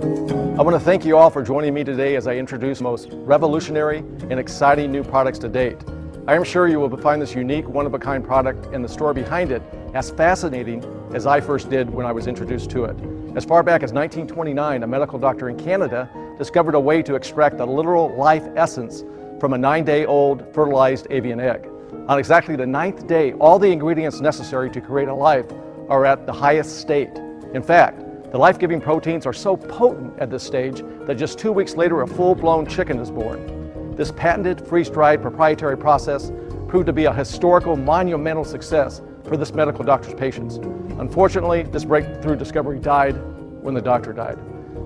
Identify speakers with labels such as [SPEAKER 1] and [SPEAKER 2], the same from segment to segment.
[SPEAKER 1] I want to thank you all for joining me today as I introduce the most revolutionary and exciting new products to date. I am sure you will find this unique, one-of-a-kind product and the story behind it as fascinating as I first did when I was introduced to it. As far back as 1929, a medical doctor in Canada discovered a way to extract the literal life essence from a 9-day-old fertilized avian egg. On exactly the 9th day, all the ingredients necessary to create a life are at the highest state. In fact, the life-giving proteins are so potent at this stage that just 2 weeks later a full-blown chicken is born. This patented, freeze-dried, proprietary process proved to be a historical, monumental success for this medical doctor's patients. Unfortunately, this breakthrough discovery died when the doctor died.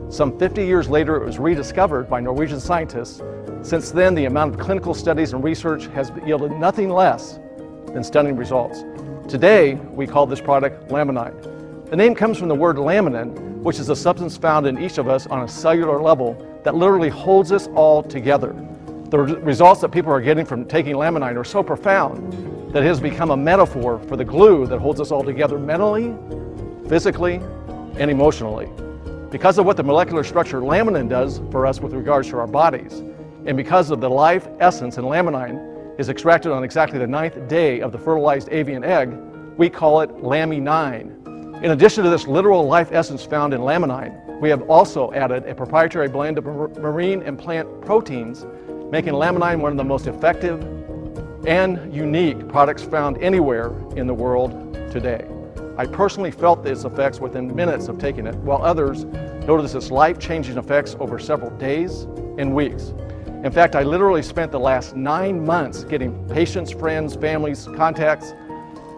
[SPEAKER 1] Some 50 years later, it was rediscovered by Norwegian scientists. Since then, the amount of clinical studies and research has yielded nothing less than stunning results. Today, we call this product Laminine. The name comes from the word laminin, which is a substance found in each of us on a cellular level that literally holds us all together. The results that people are getting from taking Laminine are so profound that it has become a metaphor for the glue that holds us all together mentally, physically, and emotionally. Because of what the molecular structure laminin does for us with regards to our bodies, and because of the life essence in Laminine is extracted on exactly the 9th day of the fertilized avian egg, we call it Laminine. In addition to this literal life essence found in Laminine, we have also added a proprietary blend of marine and plant proteins, making Laminine one of the most effective and unique products found anywhere in the world today. I personally felt its effects within minutes of taking it, while others noticed its life-changing effects over several days and weeks. In fact, I literally spent the last 9 months getting patients, friends, families, contacts,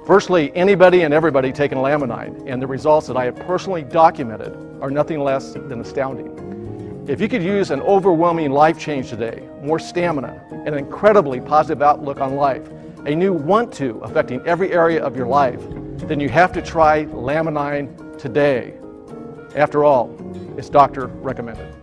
[SPEAKER 1] virtually anybody and everybody taking Laminine, and the results that I have personally documented are nothing less than astounding. If you could use an overwhelming life change today, more stamina, an incredibly positive outlook on life, a new want-to affecting every area of your life, then you have to try Laminine today. After all, it's doctor recommended.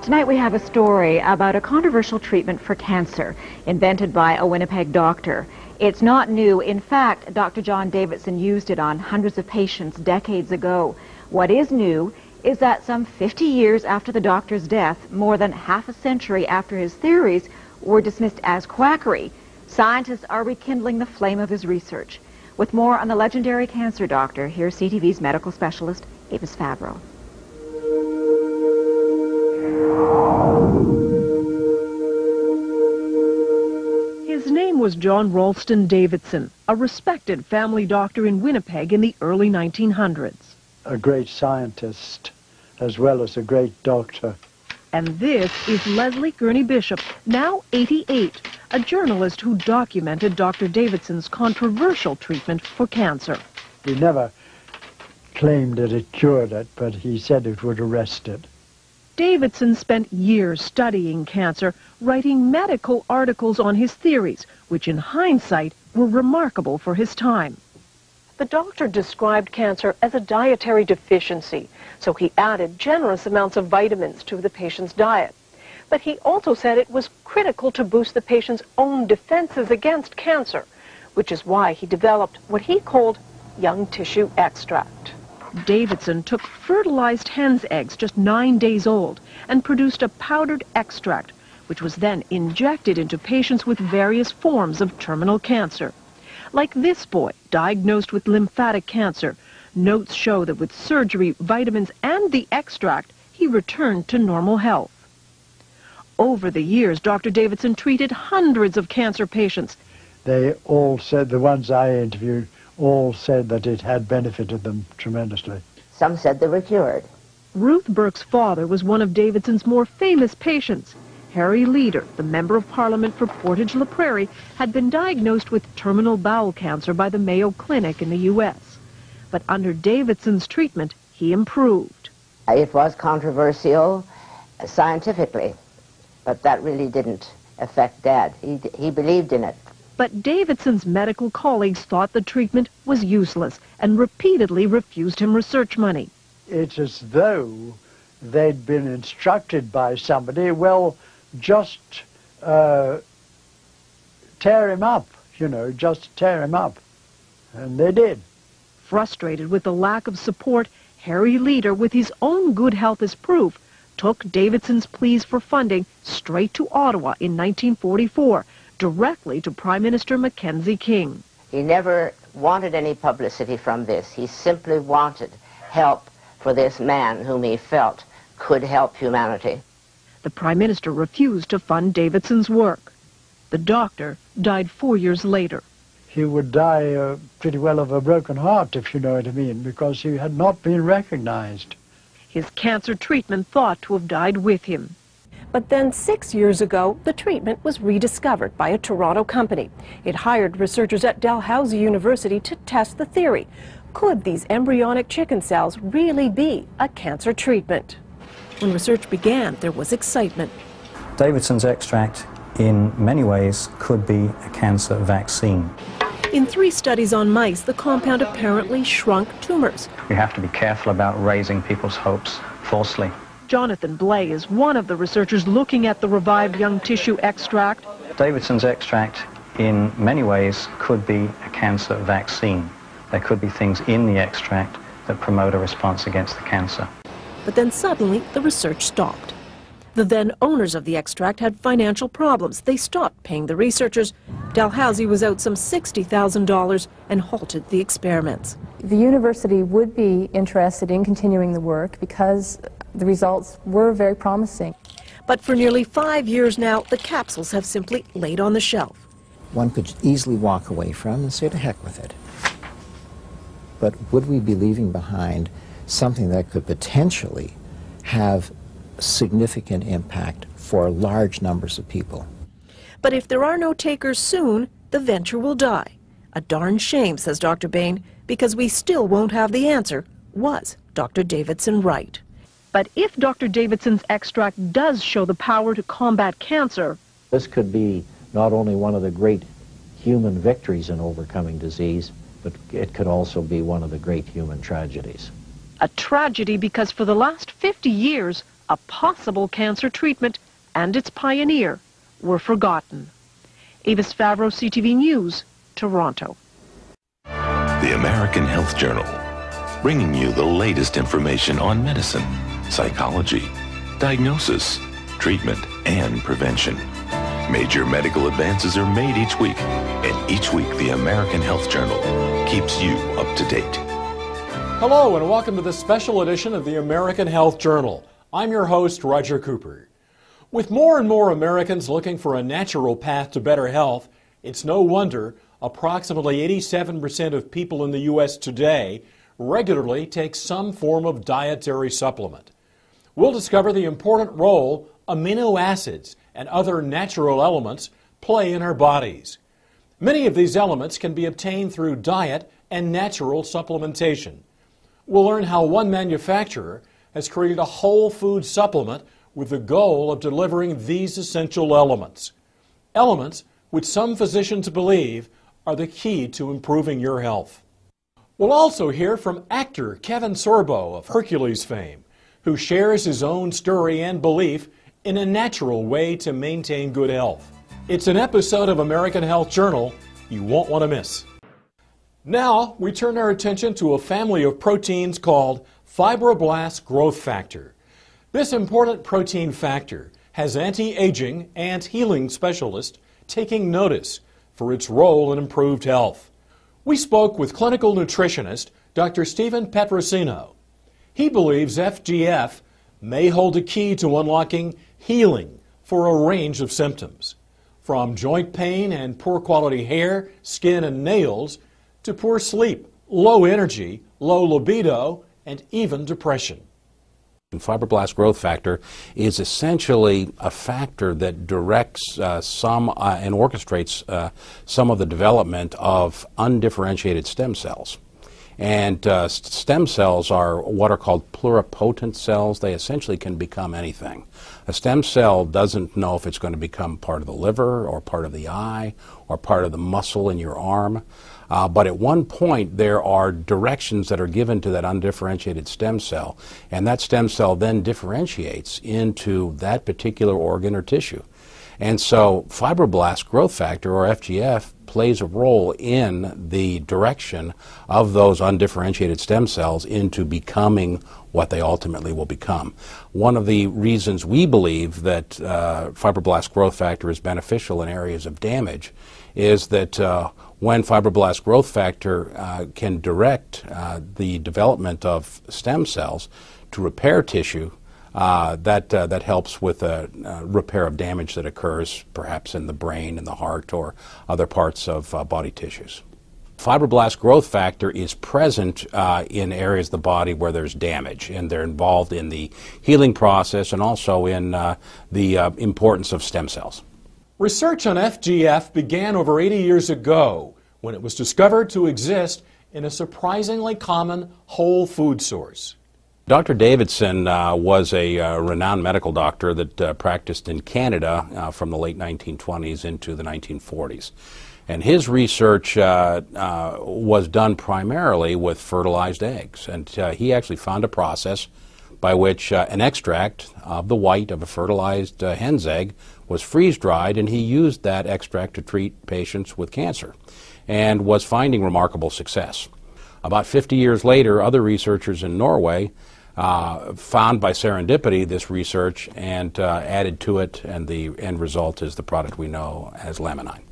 [SPEAKER 2] Tonight we have a story about a controversial treatment for cancer invented by a Winnipeg doctor. It's not new. In fact, Dr. John Davidson used it on hundreds of patients decades ago. What is new is that some 50 years after the doctor's death, more than half a century after his theories were dismissed as quackery, scientists are rekindling the flame of his research. With more on the legendary cancer doctor, here's CTV's medical specialist, Avis Fabro.
[SPEAKER 3] His name was John Ralston Davidson, a respected family doctor in Winnipeg in the early 1900s.
[SPEAKER 4] A great scientist as well as a great doctor.
[SPEAKER 3] And this is Leslie Gurney Bishop, now 88, a journalist who documented Dr. Davidson's controversial treatment for cancer.
[SPEAKER 4] He never claimed that it cured it, but he said it would arrest it.
[SPEAKER 3] Davidson spent years studying cancer, writing medical articles on his theories, which in hindsight were remarkable for his time. The doctor described cancer as a dietary deficiency, so he added generous amounts of vitamins to the patient's diet. But he also said it was critical to boost the patient's own defenses against cancer, which is why he developed what he called young tissue extract. Davidson took fertilized hen's eggs just 9 days old and produced a powdered extract, which was then injected into patients with various forms of terminal cancer. Like this boy, diagnosed with lymphatic cancer, notes show that with surgery, vitamins, and the extract, he returned to normal health. Over the years, Dr. Davidson treated hundreds of cancer patients.
[SPEAKER 4] They all said, the ones I interviewed, all said that it had benefited them tremendously.
[SPEAKER 5] Some said they were cured.
[SPEAKER 3] Ruth Burke's father was one of Davidson's more famous patients. Harry Leader, the Member of Parliament for Portage-la Prairie, had been diagnosed with terminal bowel cancer by the Mayo Clinic in the U.S. But under Davidson's treatment, he improved.
[SPEAKER 5] It was controversial scientifically, but that really didn't affect Dad. He believed in it.
[SPEAKER 3] But Davidson's medical colleagues thought the treatment was useless and repeatedly refused him research money.
[SPEAKER 4] It's as though they'd been instructed by somebody, well, just tear him up, you know, just tear him up. And they did.
[SPEAKER 3] Frustrated with the lack of support, Harry Leader, with his own good health as proof, took Davidson's pleas for funding straight to Ottawa in 1944, directly to Prime Minister Mackenzie King.
[SPEAKER 5] He never wanted any publicity from this. He simply wanted help for this man whom he felt could help humanity.
[SPEAKER 3] The Prime Minister refused to fund Davidson's work. The doctor died 4 years later.
[SPEAKER 4] He would die pretty well of a broken heart, if you know what I mean, because he had not been recognized.
[SPEAKER 3] His cancer treatment thought to have died with him. But then 6 years ago, the treatment was rediscovered by a Toronto company. It hired researchers at Dalhousie University to test the theory. Could these embryonic chicken cells really be a cancer treatment? When research began, there was excitement.
[SPEAKER 6] Davidson's extract, in many ways, could be a cancer vaccine.
[SPEAKER 3] In 3 studies on mice, the compound apparently shrunk tumors.
[SPEAKER 6] We have to be careful about raising people's hopes falsely.
[SPEAKER 3] Jonathan Blay is one of the researchers looking at the revived young tissue extract.
[SPEAKER 6] Davidson's extract, in many ways, could be a cancer vaccine. There could be things in the extract that promote a response against the cancer.
[SPEAKER 3] But then suddenly, the research stopped. The then owners of the extract had financial problems. They stopped paying the researchers. Dalhousie was out some $60,000 and halted the experiments.
[SPEAKER 7] The university would be interested in continuing the work because the results were very promising.
[SPEAKER 3] But for nearly 5 years now, the capsules have simply laid on the shelf.
[SPEAKER 8] One could easily walk away from and say to heck with it. But would we be leaving behind something that could potentially have significant impact for large numbers of people?
[SPEAKER 3] But if there are no takers soon, the venture will die. A darn shame, says Dr. Bain, because we still won't have the answer. Was Dr. Davidson right? But if Dr. Davidson's extract does show the power to combat cancer,
[SPEAKER 9] this could be not only one of the great human victories in overcoming disease, but it could also be one of the great human tragedies.
[SPEAKER 3] a tragedy because for the last 50 years, a possible cancer treatment and its pioneer were forgotten. Avis Favreau, CTV News, Toronto.
[SPEAKER 10] The American Health Journal, bringing you the latest information on medicine, psychology, diagnosis, treatment, and prevention. Major medical advances are made each week, and each week the American Health Journal keeps you up to date.
[SPEAKER 11] Hello and welcome to this special edition of the American Health Journal. I'm your host, Roger Cooper. With more and more Americans looking for a natural path to better health, it's no wonder approximately 87% of people in the U.S. today regularly take some form of dietary supplement. We'll discover the important role amino acids and other natural elements play in our bodies. Many of these elements can be obtained through diet and natural supplementation. We'll learn how one manufacturer has created a whole food supplement with the goal of delivering these essential elements. Elements which some physicians believe are the key to improving your health. We'll also hear from actor Kevin Sorbo of Hercules fame, who shares his own story and belief in a natural way to maintain good health. It's an episode of American Health Journal you won't want to miss. Now, we turn our attention to a family of proteins called fibroblast growth factor. This important protein factor has anti-aging and healing specialists taking notice for its role in improved health. We spoke with clinical nutritionist Dr. Stephen Petrosino. He believes FGF may hold a key to unlocking healing for a range of symptoms, from joint pain and poor quality hair, skin, and nails, to poor sleep, low energy, low libido, and even depression.
[SPEAKER 12] Fibroblast growth factor is essentially a factor that directs and orchestrates some of the development of undifferentiated stem cells. And stem cells are what are called pluripotent cells. They essentially can become anything. A stem cell doesn't know if it's going to become part of the liver or part of the eye or part of the muscle in your arm. But at one point there are directions that are given to that undifferentiated stem cell, and that stem cell then differentiates into that particular organ or tissue. And so fibroblast growth factor, or FGF, plays a role in the direction of those undifferentiated stem cells into becoming what they ultimately will become. One of the reasons we believe that fibroblast growth factor is beneficial in areas of damage is that when fibroblast growth factor can direct the development of stem cells to repair tissue, that helps with repair of damage that occurs perhaps in the brain, in the heart, or other parts of body tissues. Fibroblast growth factor is present in areas of the body where there's damage, and they're involved in the healing process and also in the importance of stem cells.
[SPEAKER 11] Research on FGF began over 80 years ago when it was discovered to exist in a surprisingly common whole food source.
[SPEAKER 12] Dr. Davidson was a renowned medical doctor that practiced in Canada from the late 1920s into the 1940s. And his research was done primarily with fertilized eggs. And he actually found a process by which an extract of the white of a fertilized hen's egg was freeze-dried, and he used that extract to treat patients with cancer and was finding remarkable success. About 50 years later, other researchers in Norway found by serendipity this research and added to it, and the end result is the product we know as Laminine.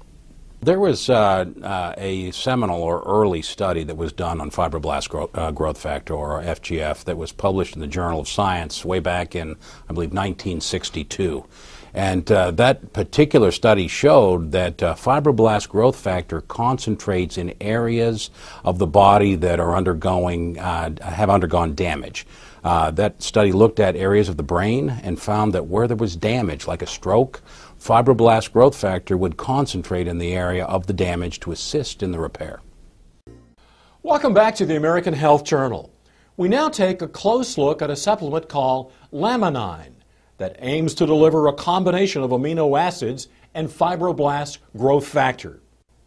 [SPEAKER 12] There was a seminal or early study that was done on fibroblast growth factor, or FGF, that was published in the Journal of Science way back in, I believe, 1962. And that particular study showed that fibroblast growth factor concentrates in areas of the body that are have undergone damage. That study looked at areas of the brain and found that where there was damage, like a stroke, fibroblast growth factor would concentrate in the area of the damage to assist in the repair.
[SPEAKER 11] Welcome back to the American Health Journal. We now take a close look at a supplement called Laminine that aims to deliver a combination of amino acids and fibroblast growth factor.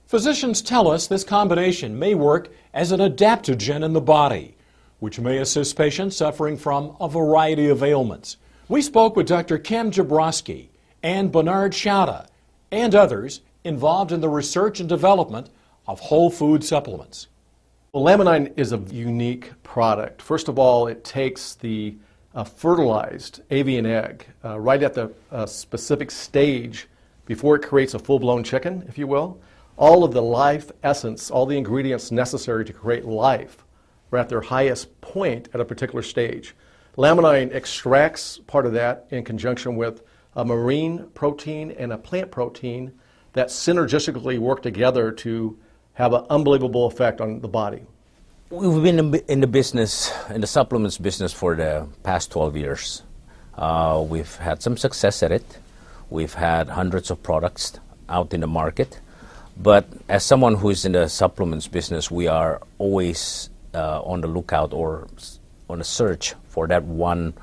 [SPEAKER 11] Physicians tell us this combination may work as an adaptogen in the body, which may assist patients suffering from a variety of ailments. We spoke with Dr. Kim Jabrowski and Bernard Schauda and others involved in the research and development of whole food supplements.
[SPEAKER 1] Well, Laminine is a unique product. First of all, it takes the fertilized avian egg right at the specific stage before it creates a full-blown chicken, if you will. All of the life essence, all the ingredients necessary to create life are at their highest point at a particular stage. Laminine extracts part of that in conjunction with a marine protein and a plant protein that synergistically work together to have an unbelievable effect on the body.
[SPEAKER 13] We've been in the business, in the supplements business, for the past 12 years. We've had some success at it. We've had hundreds of products out in the market. But as someone who is in the supplements business, we are always on the lookout or on a search for that one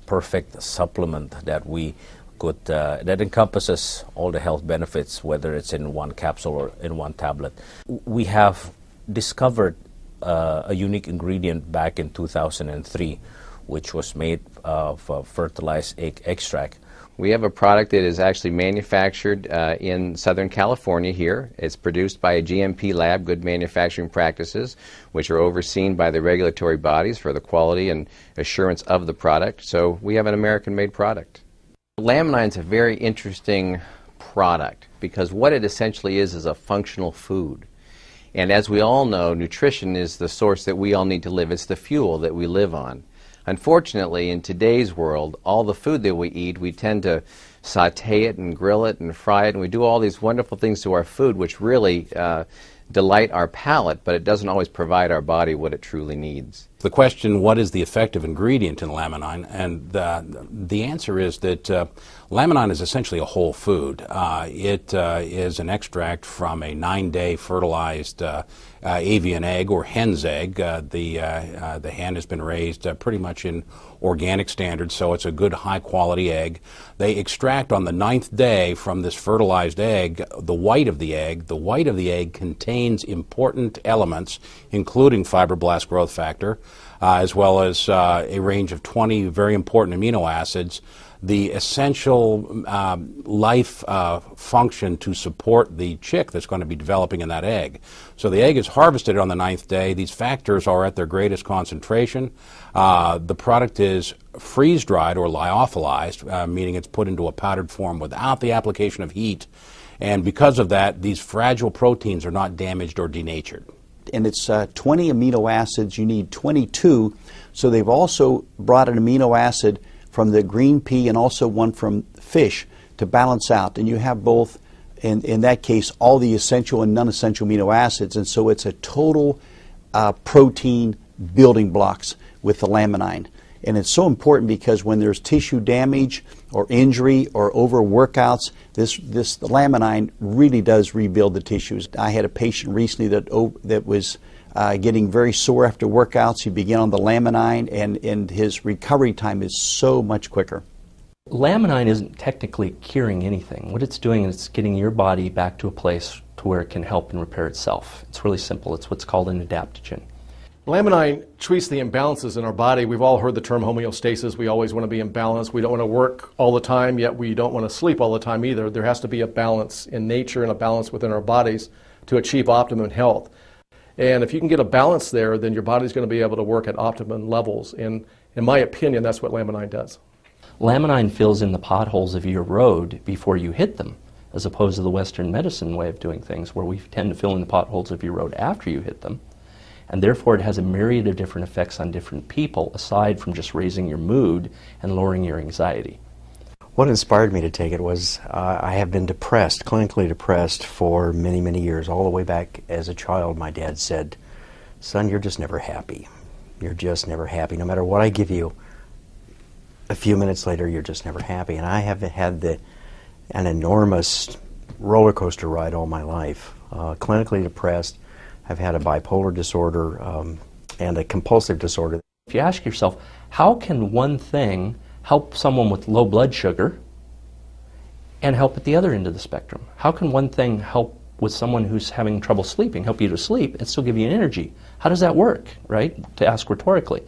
[SPEAKER 13] perfect supplement that we could, that encompasses all the health benefits, whether it's in one capsule or in one tablet. We have discovered a unique ingredient back in 2003, which was made of fertilized egg extract.
[SPEAKER 14] We have a product that is actually manufactured in Southern California here. It's produced by a GMP lab, Good Manufacturing Practices, which are overseen by the regulatory bodies for the quality and assurance of the product. So we have an American-made product. Laminine is a very interesting product because what it essentially is a functional food. And as we all know, nutrition is the source that we all need to live. It's the fuel that we live on. Unfortunately, in today's world, all the food that we eat, we tend to saute it and grill it and fry it, and we do all these wonderful things to our food which really delight our palate, but it doesn't always provide our body what it truly needs.
[SPEAKER 12] The question, what is the effective ingredient in Laminine? And the answer is that Laminine is essentially a whole food. It is an extract from a 9-day fertilized avian egg or hen's egg. The hen has been raised pretty much in organic standards, so it's a good high-quality egg. They extract on the 9th day from this fertilized egg the white of the egg. The white of the egg contains important elements, including fibroblast growth factor, as well as a range of 20 very important amino acids the essential life function to support the chick that's going to be developing in that egg. So the egg is harvested on the 9th day. These factors are at their greatest concentration. The product is freeze-dried or lyophilized, meaning it's put into a powdered form without the application of heat. And because of that, these fragile proteins are not damaged or denatured.
[SPEAKER 15] And it's 20 amino acids. You need 22. So they've also brought an amino acid from the green pea and also one from fish to balance out. And you have both, in that case, all the essential and non-essential amino acids. And so it's a total protein building blocks with the Laminine. And it's so important because when there's tissue damage or injury or overworkouts, the Laminine really does rebuild the tissues. I had a patient recently that was getting very sore after workouts. He began on the Laminine, and his recovery time is so much quicker.
[SPEAKER 16] Laminine isn't technically curing anything. What it's doing is it's getting your body back to a place to where it can help and repair itself. It's really simple. It's what's called an adaptogen.
[SPEAKER 1] Laminine treats the imbalances in our body. We've all heard the term homeostasis. We always want to be in balance. We don't want to work all the time, yet we don't want to sleep all the time either. There has to be a balance in nature and a balance within our bodies to achieve optimum health. And if you can get a balance there, then your body's going to be able to work at optimum levels. And in my opinion, that's what Laminine does.
[SPEAKER 16] Laminine fills in the potholes of your road before you hit them, as opposed to the Western medicine way of doing things, where we tend to fill in the potholes of your road after you hit them. And therefore it has a myriad of different effects on different people, aside from just raising your mood and lowering your anxiety.
[SPEAKER 17] What inspired me to take it was I have been depressed, clinically depressed, for many, many years. All the way back as a child, my dad said, "Son, you're just never happy. You're just never happy. No matter what I give you, a few minutes later, you're just never happy." And I have had an enormous roller coaster ride all my life. Clinically depressed. I've had a bipolar disorder and a compulsive disorder.
[SPEAKER 16] If you ask yourself, how can one thing help someone with low blood sugar and help at the other end of the spectrum? How can one thing help with someone who's having trouble sleeping, help you to sleep, and still give you energy? How does that work, right? To ask rhetorically.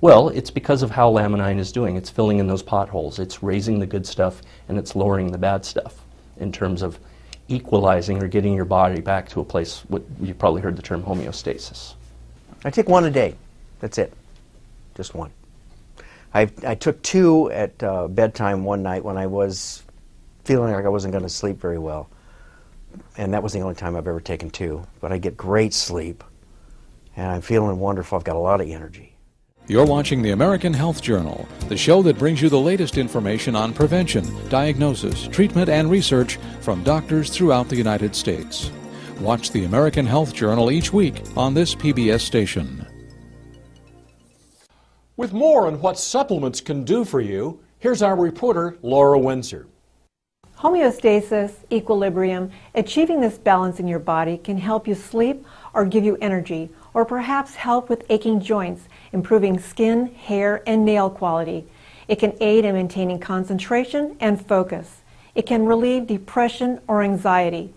[SPEAKER 16] Well, it's because of how Laminine is doing. It's filling in those potholes. It's raising the good stuff and it's lowering the bad stuff in terms of equalizing or getting your body back to a place, what you probably heard the term homeostasis.
[SPEAKER 17] I take one a day. That's it. Just one. I took two at bedtime one night when I was feeling like I wasn't going to sleep very well. And that was the only time I've ever taken two. But I get great sleep, and I'm feeling wonderful. I've got a lot of energy.
[SPEAKER 18] You're watching the American Health Journal, the show that brings you the latest information on prevention, diagnosis, treatment, and research from doctors throughout the United States. Watch the American Health Journal each week on this PBS station.
[SPEAKER 11] With more on what supplements can do for you, here's our reporter, Laura Windsor.
[SPEAKER 19] Homeostasis, equilibrium, achieving this balance in your body can help you sleep or give you energy, or perhaps help with aching joints, improving skin, hair, and nail quality. It can aid in maintaining concentration and focus. It can relieve depression or anxiety.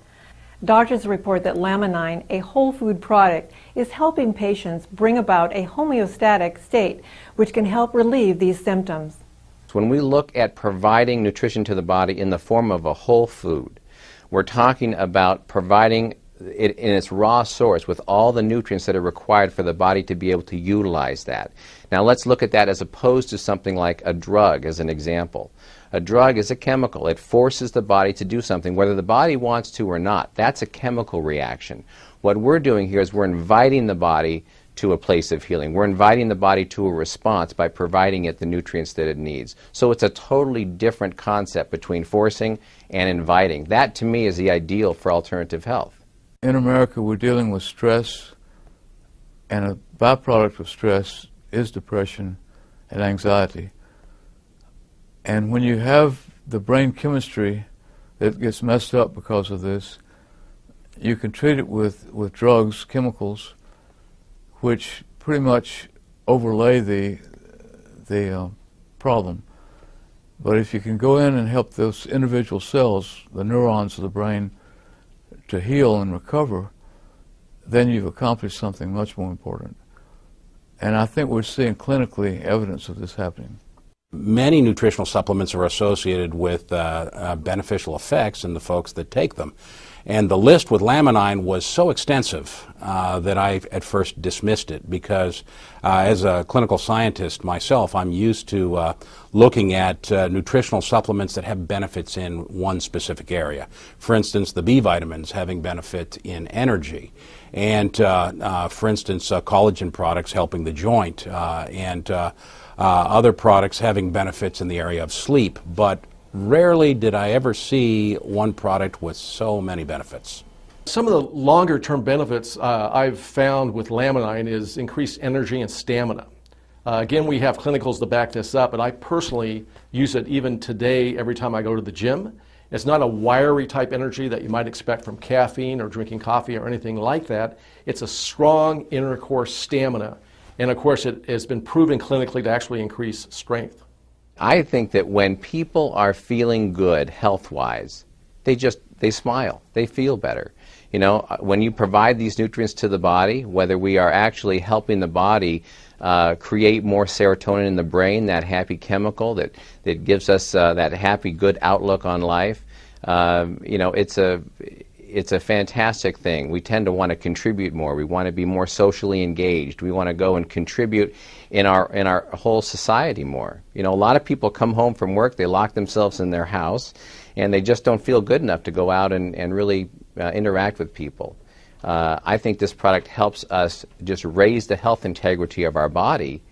[SPEAKER 19] Doctors report that Laminine, a whole food product, is helping patients bring about a homeostatic state, which can help relieve these symptoms.
[SPEAKER 14] When we look at providing nutrition to the body in the form of a whole food, we're talking about providing it in its raw source with all the nutrients that are required for the body to be able to utilize that. Now let's look at that as opposed to something like a drug as an example. A drug is a chemical. It forces the body to do something whether the body wants to or not. That's a chemical reaction. What we're doing here is we're inviting the body to a place of healing. We're inviting the body to a response by providing it the nutrients that it needs. So it's a totally different concept between forcing and inviting. That to me is the ideal for alternative health.
[SPEAKER 20] In America, we're dealing with stress, and a byproduct of stress is depression and anxiety. And when you have the brain chemistry that gets messed up because of this, you can treat it with drugs, chemicals, which pretty much overlay the problem. But if you can go in and help those individual cells, the neurons of the brain, to heal and recover, then you've accomplished something much more important. And I think we're seeing clinically evidence of this happening.
[SPEAKER 12] Many nutritional supplements are associated with beneficial effects in the folks that take them. And the list with Laminine was so extensive that I at first dismissed it because as a clinical scientist myself, I'm used to looking at nutritional supplements that have benefits in one specific area. For instance, the B vitamins having benefit in energy. And for instance, collagen products helping the joint and other products having benefits in the area of sleep. But rarely did I ever see one product with so many benefits.
[SPEAKER 1] Some of the longer term benefits I've found with Laminine is increased energy and stamina. Again, we have clinicals to back this up, but I personally use it even today every time I go to the gym. It's not a wiry type energy that you might expect from caffeine or drinking coffee or anything like that. It's a strong inner core stamina. And of course, it has been proven clinically to actually increase strength.
[SPEAKER 14] I think that when people are feeling good health-wise, they smile, they feel better. You know, when you provide these nutrients to the body, whether we are actually helping the body create more serotonin in the brain, that happy chemical that gives us that happy, good outlook on life, you know, it's a fantastic thing. We tend to want to contribute more. We want to be more socially engaged. We want to go and contribute in our whole society more. You know, a lot of people come home from work, they lock themselves in their house, and they just don't feel good enough to go out and really interact with people. I think this product helps us just raise the health integrity of our body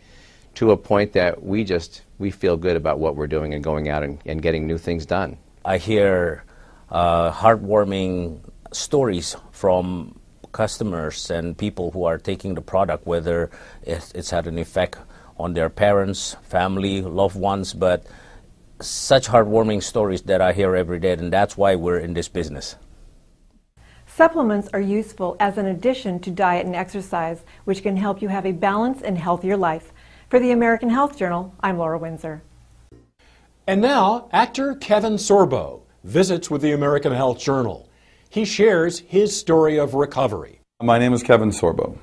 [SPEAKER 14] to a point that we feel good about what we're doing and going out and getting new things done.
[SPEAKER 13] I hear heartwarming stories from customers and people who are taking the product, whether it's had an effect on their parents, family, loved ones, but such heartwarming stories that I hear every day, and that's why we're in this business.
[SPEAKER 19] Supplements are useful as an addition to diet and exercise, which can help you have a balanced and healthier life. For the American Health Journal, I'm Laura Windsor.
[SPEAKER 11] And now, actor Kevin Sorbo visits with the American Health Journal. He shares his story of recovery.
[SPEAKER 21] My name is Kevin Sorbo,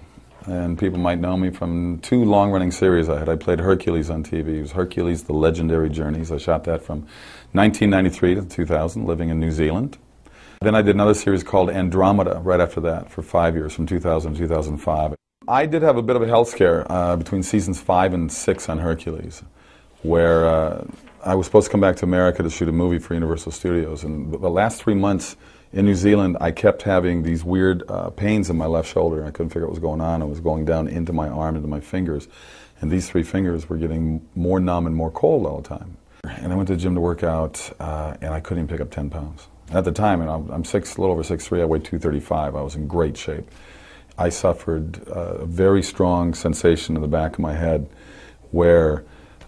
[SPEAKER 21] and people might know me from two long-running series I had. I played Hercules on TV. It was Hercules, The Legendary Journeys. I shot that from 1993 to 2000, living in New Zealand. Then I did another series called Andromeda right after that for 5 years, from 2000 to 2005. I did have a bit of a health scare between seasons 5 and 6 on Hercules, where I was supposed to come back to America to shoot a movie for Universal Studios, and the last 3 months in New Zealand I kept having these weird pains in my left shoulder, and I couldn't figure out what was going on. It was going down into my arm, into my fingers, and these 3 fingers were getting more numb and more cold all the time. And I went to the gym to work out, and I couldn't even pick up 10 pounds. At the time, and I'm a little over 6'3", I weighed 235, I was in great shape. I suffered a very strong sensation in the back of my head where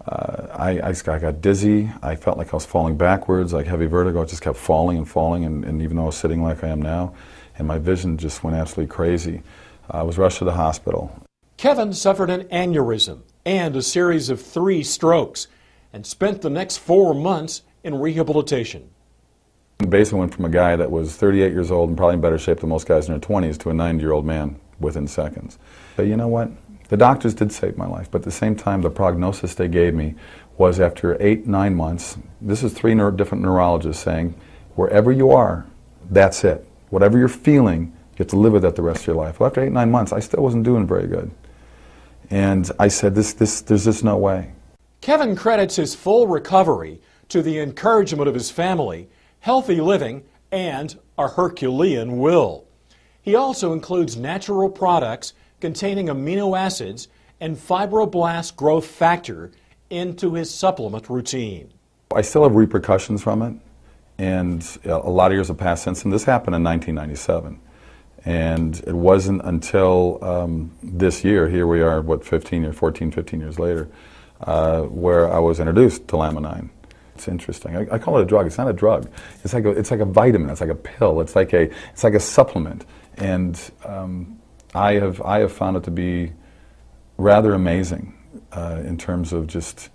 [SPEAKER 21] I got dizzy. I felt like I was falling backwards, like heavy vertigo. I just kept falling and falling, and even though I was sitting like I am now, and my vision just went absolutely crazy. I was rushed to the hospital.
[SPEAKER 11] Kevin suffered an aneurysm and a series of 3 strokes and spent the next 4 months in rehabilitation.
[SPEAKER 21] Basically went from a guy that was 38 years old and probably in better shape than most guys in their 20s to a 90-year-old man within seconds. But you know what? The doctors did save my life, but at the same time, the prognosis they gave me was after 8-9 months, this is 3 different neurologists saying, wherever you are, that's it. Whatever you're feeling, you have to live with that the rest of your life. Well, after 8-9 months, I still wasn't doing very good. And I said, there's just no way.
[SPEAKER 11] Kevin credits his full recovery to the encouragement of his family, healthy living, and a Herculean will. He also includes natural products containing amino acids and fibroblast growth factor into his supplement routine.
[SPEAKER 21] I still have repercussions from it, and a lot of years have passed since, and this happened in 1997. And it wasn't until this year, here we are, what, 14, 15 years later, where I was introduced to Laminine. It's interesting. I call it a drug. It's not a drug. It's like a vitamin. It's like a pill. It's like a supplement. And I have found it to be rather amazing in terms of just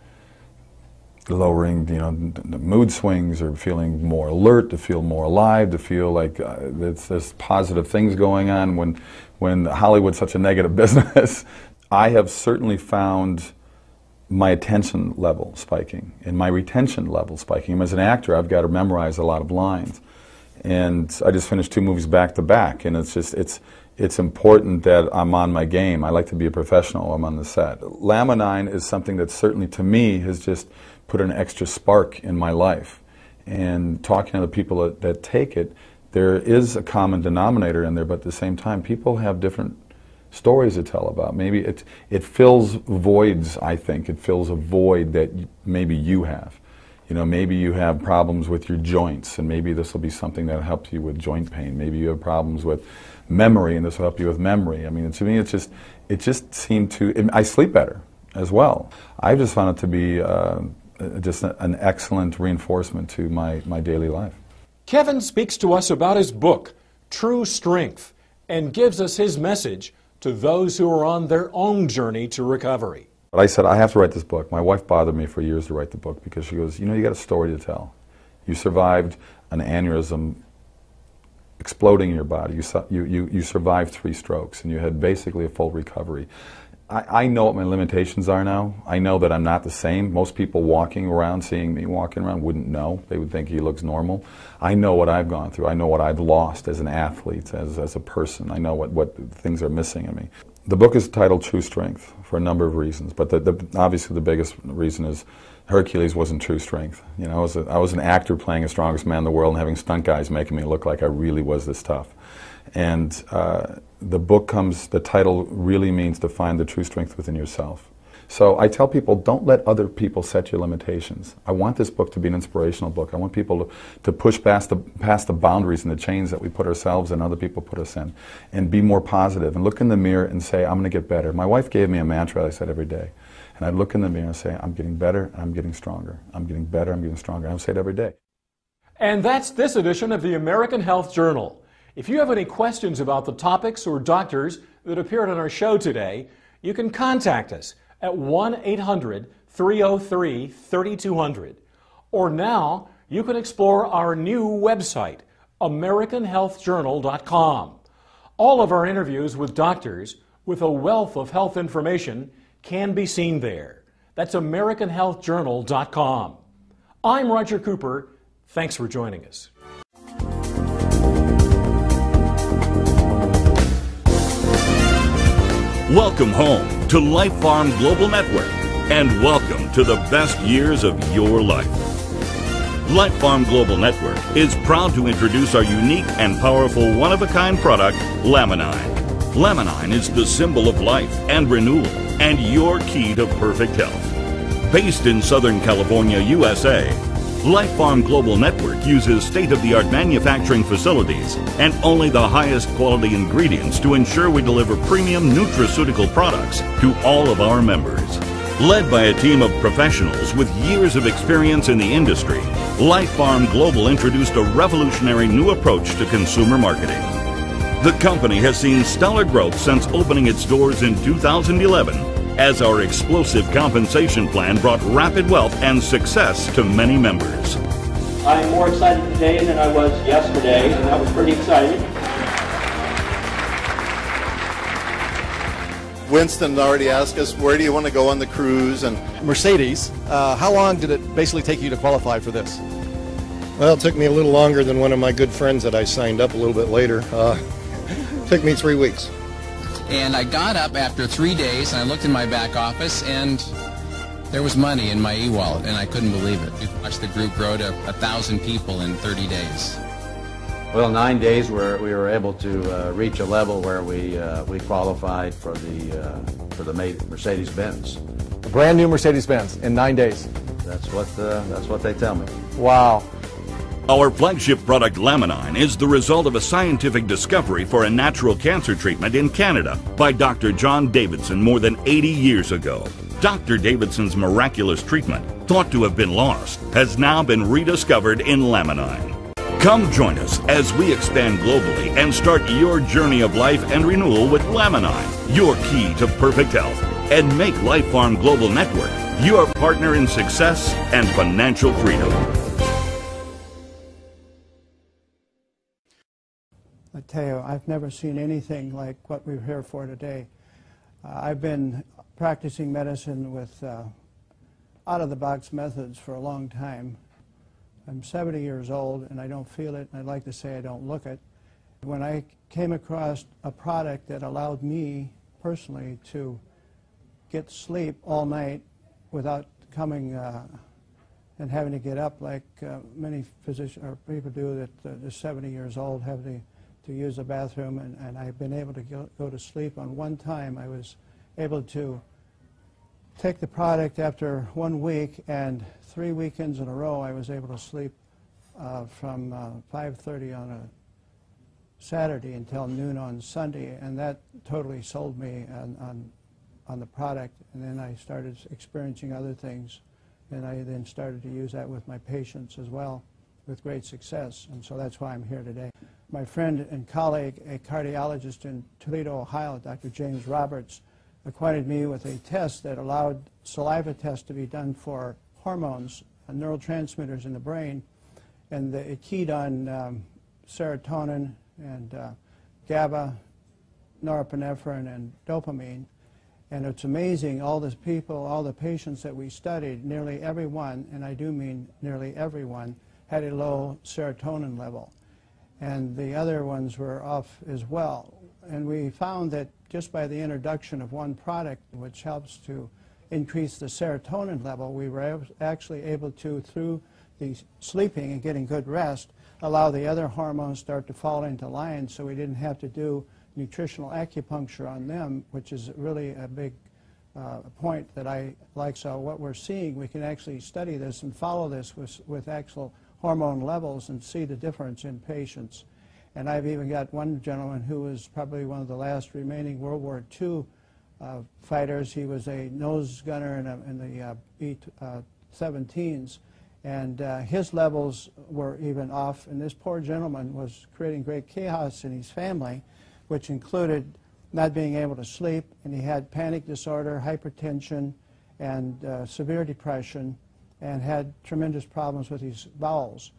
[SPEAKER 21] lowering, the mood swings, or feeling more alert, to feel more alive, to feel like there's positive things going on when Hollywood's such a negative business. I have certainly found my attention level spiking and my retention level spiking. As an actor, I've got to memorize a lot of lines. And I just finished 2 movies back to back, and it's important that I'm on my game. I like to be a professional when I'm on the set. Laminine is something that certainly to me has just put an extra spark in my life. And talking to the people that take it, there is a common denominator in there, but at the same time, people have different stories to tell about. Maybe it fills voids, I think. It fills a void that maybe you have. You know, maybe you have problems with your joints, and maybe this will be something that helps you with joint pain. Maybe you have problems with memory, and this will help you with memory. I mean, to me, it just seemed to, I sleep better as well. I just found it to be just an excellent reinforcement to my daily life.
[SPEAKER 11] Kevin speaks to us about his book, True Strength, and gives us his message to those who are on their own journey to recovery.
[SPEAKER 21] But I said, I have to write this book. My wife bothered me for years to write the book because she goes, you know, you got a story to tell. You survived an aneurysm exploding in your body. You survived 3 strokes, and you had basically a full recovery. I know what my limitations are now. I know that I'm not the same. Most people walking around, seeing me walking around, wouldn't know. They would think he looks normal. I know what I've gone through. I know what I've lost as an athlete, as a person. I know what things are missing in me. The book is titled True Strength for a number of reasons, but obviously the biggest reason is Hercules wasn't true strength. You know, I was an actor playing the strongest man in the world and having stunt guys making me look like I really was this tough. And the title really means to find the true strength within yourself. So I tell people, don't let other people set your limitations. I want this book to be an inspirational book. I want people to push past the boundaries and the chains that we put ourselves and other people put us in, and be more positive and look in the mirror and say, I'm going to get better. My wife gave me a mantra I said every day. And I'd look in the mirror and say, I'm getting better, I'm getting stronger. I'm getting better, I'm getting stronger. I would say it every day.
[SPEAKER 11] And that's this edition of the American Health Journal. If you have any questions about the topics or doctors that appeared on our show today, you can contact us at 1-800-303-3200. Or now, you can explore our new website, AmericanHealthJournal.com. All of our interviews with doctors with a wealth of health information can be seen there. That's AmericanHealthJournal.com. I'm Roger Cooper. Thanks for joining us.
[SPEAKER 2] Welcome home to Life Farm Global Network, and welcome to the best years of your life. Life Farm Global Network is proud to introduce our unique and powerful one-of-a-kind product, Laminine. Laminine is the symbol of life and renewal, and your key to perfect health. Based in Southern California, USA, Life Farm Global Network uses state-of-the-art manufacturing facilities and only the highest quality ingredients to ensure we deliver premium nutraceutical products to all of our members. Led by a team of professionals with years of experience in the industry, Life Farm Global introduced a revolutionary new approach to consumer marketing. The company has seen stellar growth since opening its doors in 2011, as our explosive compensation plan brought rapid wealth and success to many members.
[SPEAKER 22] I'm more excited today than I was yesterday, and that was pretty exciting.
[SPEAKER 23] Winston already asked us, where do you want to go on the cruise? And
[SPEAKER 1] Mercedes, how long did it basically take you to qualify for this?
[SPEAKER 23] Well, it took me a little longer than one of my good friends that I signed up a little bit later. It took me 3 weeks.
[SPEAKER 24] And I got up after 3 days, and I looked in my back office, and there was money in my e-wallet, and I couldn't believe it. We watched the group grow to 1,000 people in 30 days.
[SPEAKER 25] Well, 9 days we were able to reach a level where we qualified for the Mercedes-Benz.
[SPEAKER 1] A brand new Mercedes-Benz in 9 days.
[SPEAKER 25] That's what they tell me.
[SPEAKER 1] Wow.
[SPEAKER 2] Our flagship product, Laminine, is the result of a scientific discovery for a natural cancer treatment in Canada by Dr. John Davidson more than 80 years ago. Dr. Davidson's miraculous treatment, thought to have been lost, has now been rediscovered in Laminine. Come join us as we expand globally and start your journey of life and renewal with Laminine, your key to perfect health, and make Life Farm Global Network your partner in success and financial freedom.
[SPEAKER 4] I tell you, I've never seen anything like what we're here for today. I've been practicing medicine with out-of-the-box methods for a long time. I'm 70 years old and I don't feel it, and I'd like to say I don't look it. When I came across a product that allowed me personally to get sleep all night without coming and having to get up like many physicians or people do that are 70 years old, have to use the bathroom, and I've been able to go to sleep. On one time I was able to take the product after 1 week, and 3 weekends in a row I was able to sleep from 5:30 on a Saturday until noon on Sunday, and that totally sold me on the product. And then I started experiencing other things, and I then started to use that with my patients as well with great success, and so that's why I'm here today. My friend and colleague, a cardiologist in Toledo, Ohio, Dr. James Roberts, acquainted me with a test that allowed saliva tests to be done for hormones, neurotransmitters in the brain, and it keyed on serotonin and GABA, norepinephrine, and dopamine. And it's amazing, all the people, all the patients that we studied, nearly everyone, and I do mean nearly everyone, had a low serotonin level. And the other ones were off as well. And we found that just by the introduction of one product, which helps to increase the serotonin level, we were actually able to, through the sleeping and getting good rest, allow the other hormones start to fall into line, so we didn't have to do nutritional acupuncture on them, which is really a big point that I like. So what we're seeing, we can actually study this and follow this with actual hormone levels and see the difference in patients. And I've even got one gentleman who was probably one of the last remaining World War II fighters. He was a nose gunner in the B-17s, and his levels were even off, and this poor gentleman was creating great chaos in his family, which included not being able to sleep, and he had panic disorder, hypertension, and severe depression, and had tremendous problems with his bowels.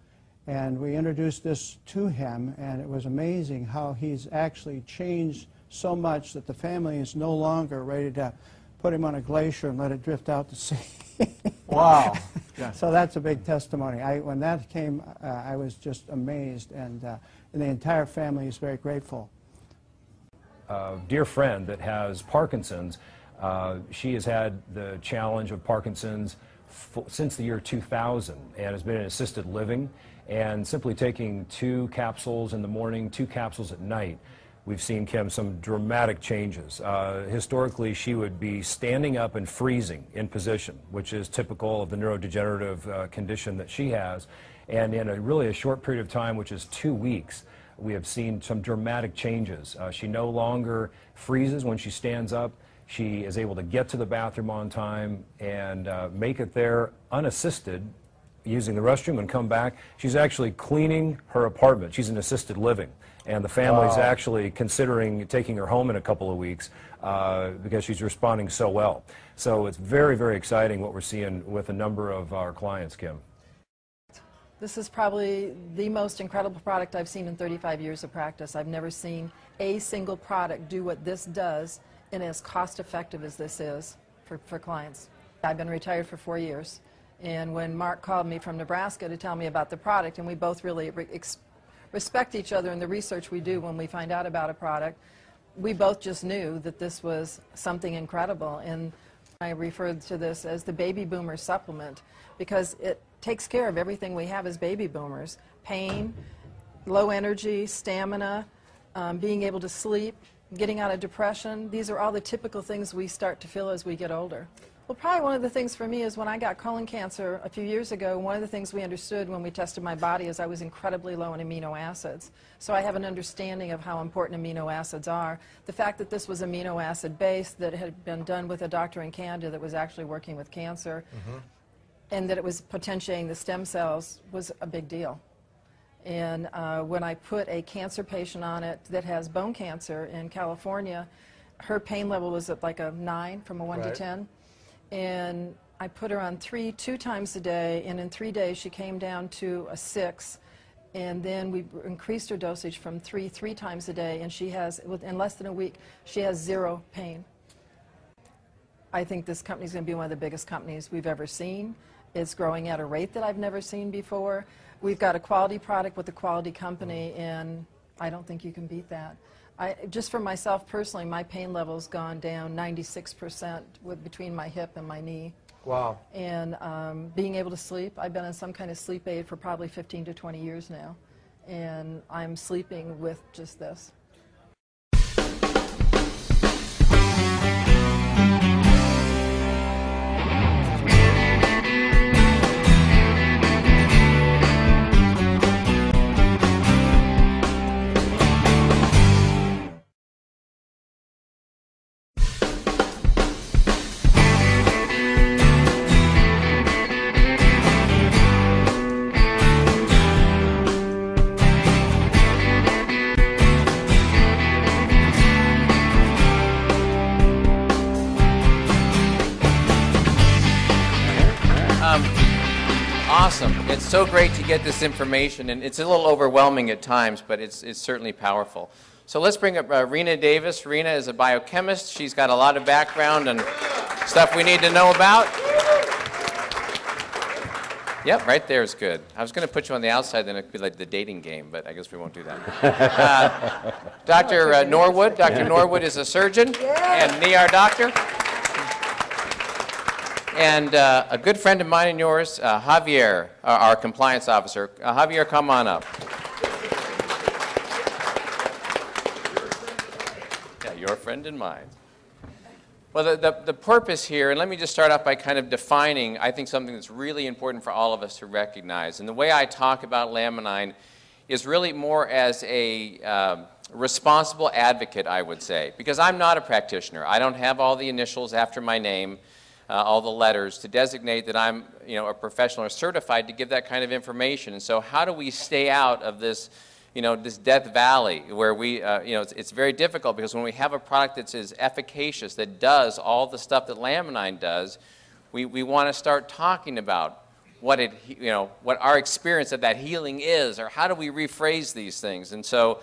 [SPEAKER 4] And we introduced this to him, and it was amazing how he's actually changed so much that the family is no longer ready to put him on a glacier and let it drift out to sea.
[SPEAKER 1] Wow.
[SPEAKER 4] So that's a big testimony. When that came, I was just amazed, and the entire family is very grateful.
[SPEAKER 5] A dear friend that has Parkinson's, she has had the challenge of Parkinson's since the year 2000 and has been in assisted living, and simply taking 2 capsules in the morning, 2 capsules at night, we've seen, Kim, some dramatic changes. Historically, she would be standing up and freezing in position, which is typical of the neurodegenerative condition that she has, and in really a short period of time, which is 2 weeks, we have seen some dramatic changes. She no longer freezes when she stands up. She is able to get to the bathroom on time and make it there unassisted, using the restroom, and come back. She's actually cleaning her apartment. She's in assisted living, and the family's actually considering taking her home in a couple of weeks because she's responding so well. So it's very, very exciting what we're seeing with a number of our clients, Kim.
[SPEAKER 6] This is probably the most incredible product I've seen in 35 years of practice. I've never seen a single product do what this does and as cost effective as this is for clients. I've been retired for 4 years, and when Mark called me from Nebraska to tell me about the product, and we both really respect each other in the research we do when we find out about a product, we both just knew that this was something incredible. And I referred to this as the baby boomer supplement because it takes care of everything we have as baby boomers: pain, low energy, stamina, being able to sleep, getting out of depression. These are all the typical things we start to feel as we get older. Well, probably one of the things for me is when I got colon cancer a few years ago, one of the things we understood when we tested my body is I was incredibly low in amino acids. So I have an understanding of how important amino acids are. The fact that this was amino acid based, that had been done with a doctor in Canada that was actually working with cancer, and that it was potentiating the stem cells was a big deal. And when I put a cancer patient on it that has bone cancer in California, her pain level was at like a 9 from a 1 to 10. And I put her on 2 times a day, and in 3 days she came down to a 6. And then we increased her dosage from 3 times a day, and she has, in less than a week, she has 0 pain. I think this company is going to be one of the biggest companies we've ever seen. It's growing at a rate that I've never seen before. We've got a quality product with a quality company, and I don't think you can beat that. Just for myself personally, my pain level's gone down 96% between my hip and my knee.
[SPEAKER 3] Wow.
[SPEAKER 6] And being able to sleep, I've been on some kind of sleep aid for probably 15 to 20 years now, and I'm sleeping with just this.
[SPEAKER 24] Awesome. It's so great to get this information, and it's a little overwhelming at times, but it's certainly powerful. So let's bring up Rena Davis. Rena is a biochemist. She's got a lot of background and stuff we need to know about. Yep, right there is good. I was going to put you on the outside, then it would be like the dating game, but I guess we won't do that. Dr. Norwood. Dr. Norwood is a surgeon and knee doctor. And a good friend of mine and yours, Javier, our compliance officer. Javier, come on up. Yeah, your friend and mine. Well, the purpose here, and let me just start off by kind of defining, I think, something that's really important for all of us to recognize. And the way I talk about Laminine is really more as a responsible advocate, I would say, because I'm not a practitioner. I don't have all the initials after my name. All the letters to designate that I'm, a professional or certified to give that kind of information. And so, how do we stay out of this, this death valley where we, it's very difficult because when we have a product that's as efficacious that does all the stuff that Laminine does, we want to start talking about what what our experience of that healing is, or how do we rephrase these things. And so,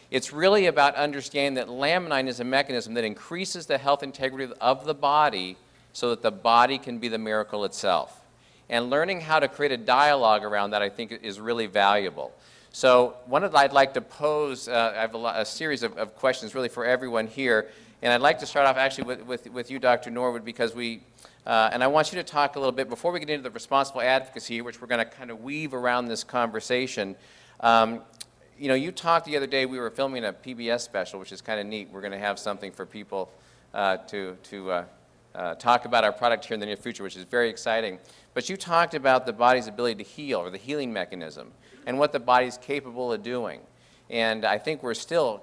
[SPEAKER 24] it's really about understanding that Laminine is a mechanism that increases the health integrity of the body, so that the body can be the miracle itself. And learning how to create a dialogue around that, I think, is really valuable. So one of I'd like to pose, I have a series of questions really for everyone here. And I'd like to start off actually with you, Dr. Norwood, because and I want you to talk a little bit, before we get into the responsible advocacy, which we're going to kind of weave around this conversation. You talked the other day, we were filming a PBS special, which is kind of neat. We're going to have something for people to talk about our product here in the near future, which is very exciting. But you talked about the body's ability to heal, or the healing mechanism, and what the body's capable of doing. And I think we're still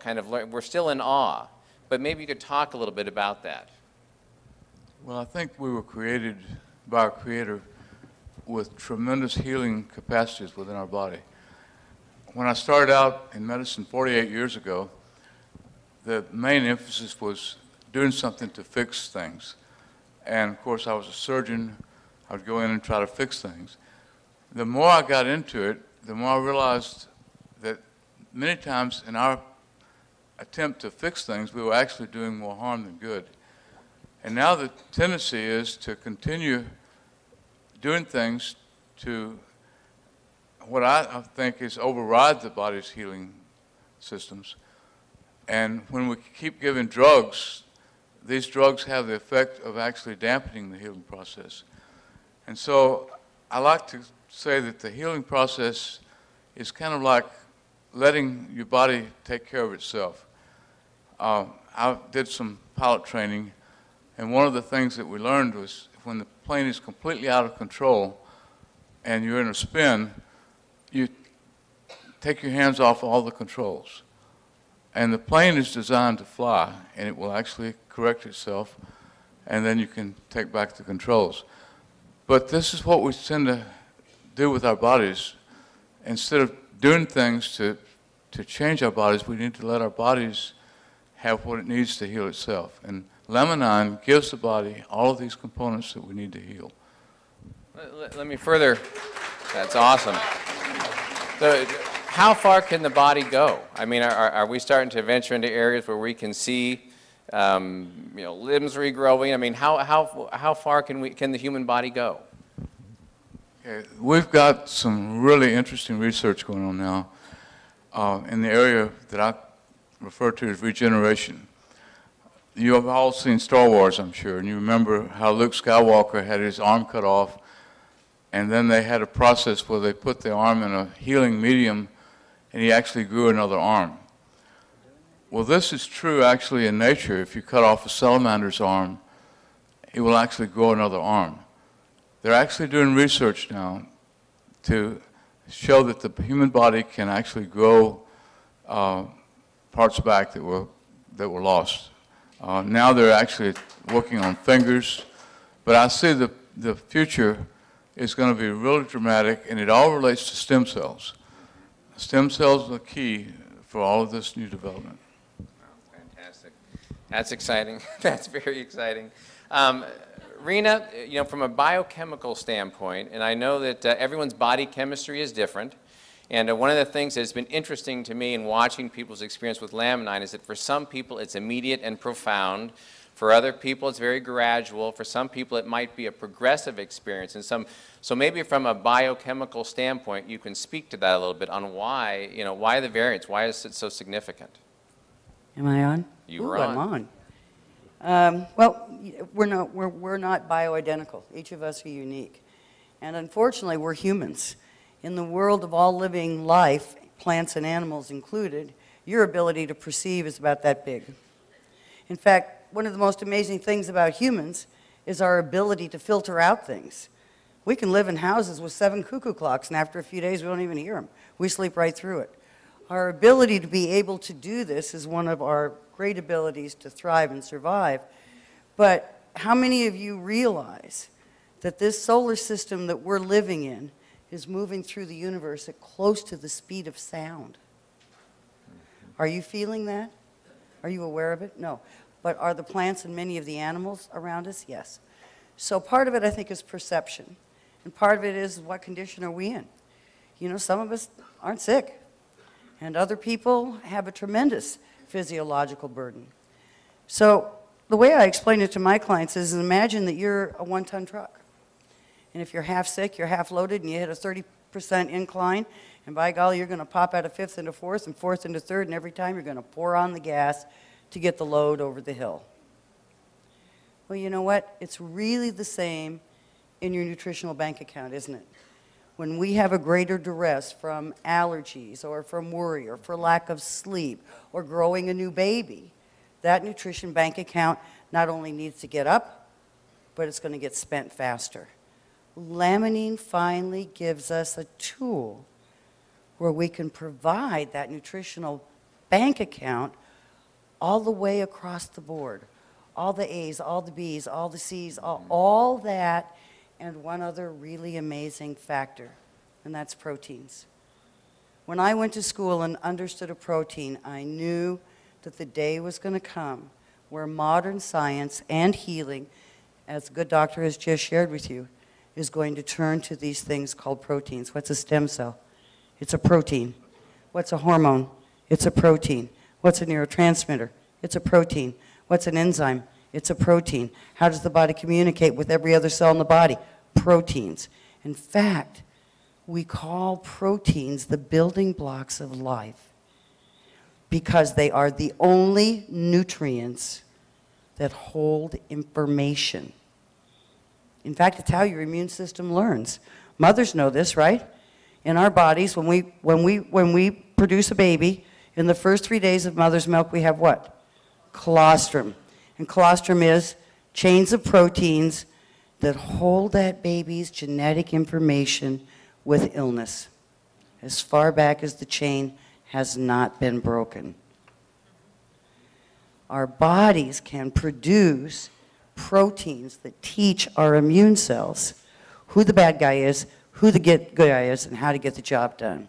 [SPEAKER 24] we're still in awe. But maybe you could talk a little bit about that.
[SPEAKER 20] Well, I think we were created by our Creator with tremendous healing capacities within our body. When I started out in medicine 48 years ago, the main emphasis was doing something to fix things. And of course, I was a surgeon. I would go in and try to fix things. The more I got into it, the more I realized that many times in our attempt to fix things, we were actually doing more harm than good. And now the tendency is to continue doing things to what I think is override the body's healing systems. And when we keep giving drugs, these drugs have the effect of actually dampening the healing process. And so I like to say that the healing process is kind of like letting your body take care of itself. I did some pilot training, and one of the things that we learned was when the plane is completely out of control and you're in a spin, you take your hands off all the controls. And the plane is designed to fly, and it will actually correct itself, and then you can take back the controls. But this is what we tend to do with our bodies. Instead of doing things to change our bodies, we need to let our bodies have what it needs to heal itself. And Laminine gives the body all of these components that we need to heal.
[SPEAKER 24] Let me further, that's awesome. So, how far can the body go? I mean, are we starting to venture into areas where we can see limbs regrowing. I mean, how far can the human body go?
[SPEAKER 20] Okay. We've got some really interesting research going on now in the area that I refer to as regeneration. You have all seen Star Wars, I'm sure, and you remember how Luke Skywalker had his arm cut off, and then they had a process where they put the arm in a healing medium, and he actually grew another arm. Well, this is true actually in nature. If you cut off a salamander's arm, it will actually grow another arm. They're actually doing research now to show that the human body can actually grow parts back that were lost. Now they're actually working on fingers, but I see the future is going to be really dramatic, and it all relates to stem cells. Stem cells are key for all of this new development.
[SPEAKER 24] Fantastic. That's exciting. That's very exciting. Rena, from a biochemical standpoint, and I know that everyone's body chemistry is different, and one of the things that's been interesting to me in watching people's experience with Laminine is that for some people it's immediate and profound. For other people it's very gradual. For some people it might be a progressive experience. And so maybe from a biochemical standpoint you can speak to that a little bit on why, why the variance, why is it so significant?
[SPEAKER 3] Am I on?
[SPEAKER 24] You were on.
[SPEAKER 3] I'm on. Well, we're not bioidentical. Each of us are unique. And unfortunately we're humans. In the world of all living life, plants and animals included, your ability to perceive is about that big. In fact, one of the most amazing things about humans is our ability to filter out things. We can live in houses with 7 cuckoo clocks, and after a few days we don't even hear them. We sleep right through it. Our ability to be able to do this is one of our great abilities to thrive and survive. But how many of you realize that this solar system that we're living in is moving through the universe at close to the speed of sound? Are you feeling that? Are you aware of it? No. But are the plants and many of the animals around us? Yes. So part of it, I think, is perception. And part of it is what condition are we in? Some of us aren't sick. And other people have a tremendous physiological burden. So the way I explain it to my clients is imagine that you're a 1-ton truck. And if you're half sick, you're half loaded, and you hit a 30% incline, and by golly, you're going to pop out of 5th into 4th and 4th into 3rd, and every time you're going to pour on the gas to get the load over the hill. Well, you know what? It's really the same in your nutritional bank account, isn't it? When we have a greater duress from allergies or from worry or for lack of sleep or growing a new baby, that nutrition bank account not only needs to get up, but it's going to get spent faster. Laminine finally gives us a tool where we can provide that nutritional bank account all the way across the board. All the A's, all the B's, all the C's, all that, and one other really amazing factor, and that's proteins. When I went to school and understood a protein, I knew that the day was going to come where modern science and healing, as a good doctor has just shared with you, is going to turn to these things called proteins. What's a stem cell? It's a protein. What's a hormone? It's a protein. What's a neurotransmitter? It's a protein. What's an enzyme? It's a protein. How does the body communicate with every other cell in the body? Proteins. In fact, we call proteins the building blocks of life because they are the only nutrients that hold information. In fact, it's how your immune system learns. Mothers know this, right? In our bodies, when we produce a baby, in the first 3 days of mother's milk, we have what? Colostrum. And colostrum is chains of proteins that hold that baby's genetic information with illness, as far back as the chain has not been broken. Our bodies can produce proteins that teach our immune cells who the bad guy is, who the good guy is, and how to get the job done.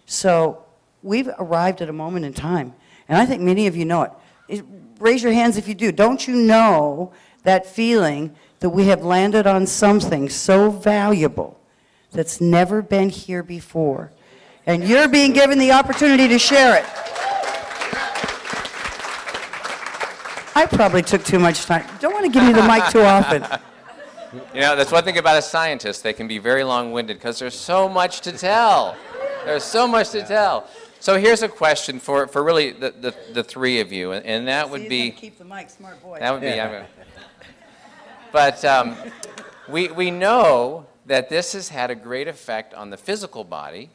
[SPEAKER 3] So we've arrived at a moment in time, and I think many of you know it. Raise your hands if you do. Don't you know that feeling that we have landed on something so valuable that's never been here before? And you're being given the opportunity to share it. I probably took too much time. Don't want to give me the mic too often.
[SPEAKER 24] You know, that's one thing about a scientist. They can be very long-winded because there's so much to tell. There's so much to tell. So here's a question for really the three of you, and that would be...
[SPEAKER 3] Keep the mic, smart boy.
[SPEAKER 24] That would be... But we know that this has had a great effect on the physical body.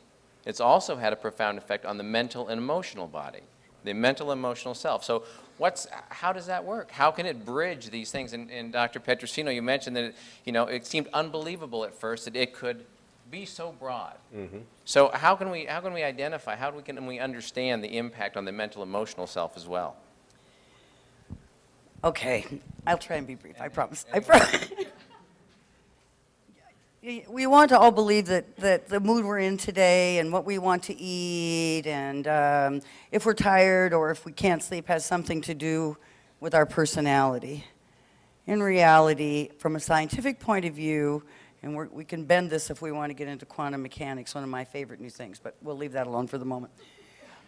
[SPEAKER 24] It's also had a profound effect on the mental and emotional body, the mental and emotional self. So how does that work? How can it bridge these things? And Dr. Petrosino, you mentioned that it seemed unbelievable at first that it could be so broad. Mm-hmm. So how can we identify? Can we understand the impact on the mental emotional self as well?
[SPEAKER 3] Okay, I'll try and be brief. I promise. I promise. We want to all believe that the mood we're in today and what we want to eat and if we're tired or if we can't sleep has something to do with our personality. In reality, from a scientific point of view, and we can bend this if we want to get into quantum mechanics, one of my favorite new things, but we'll leave that alone for the moment.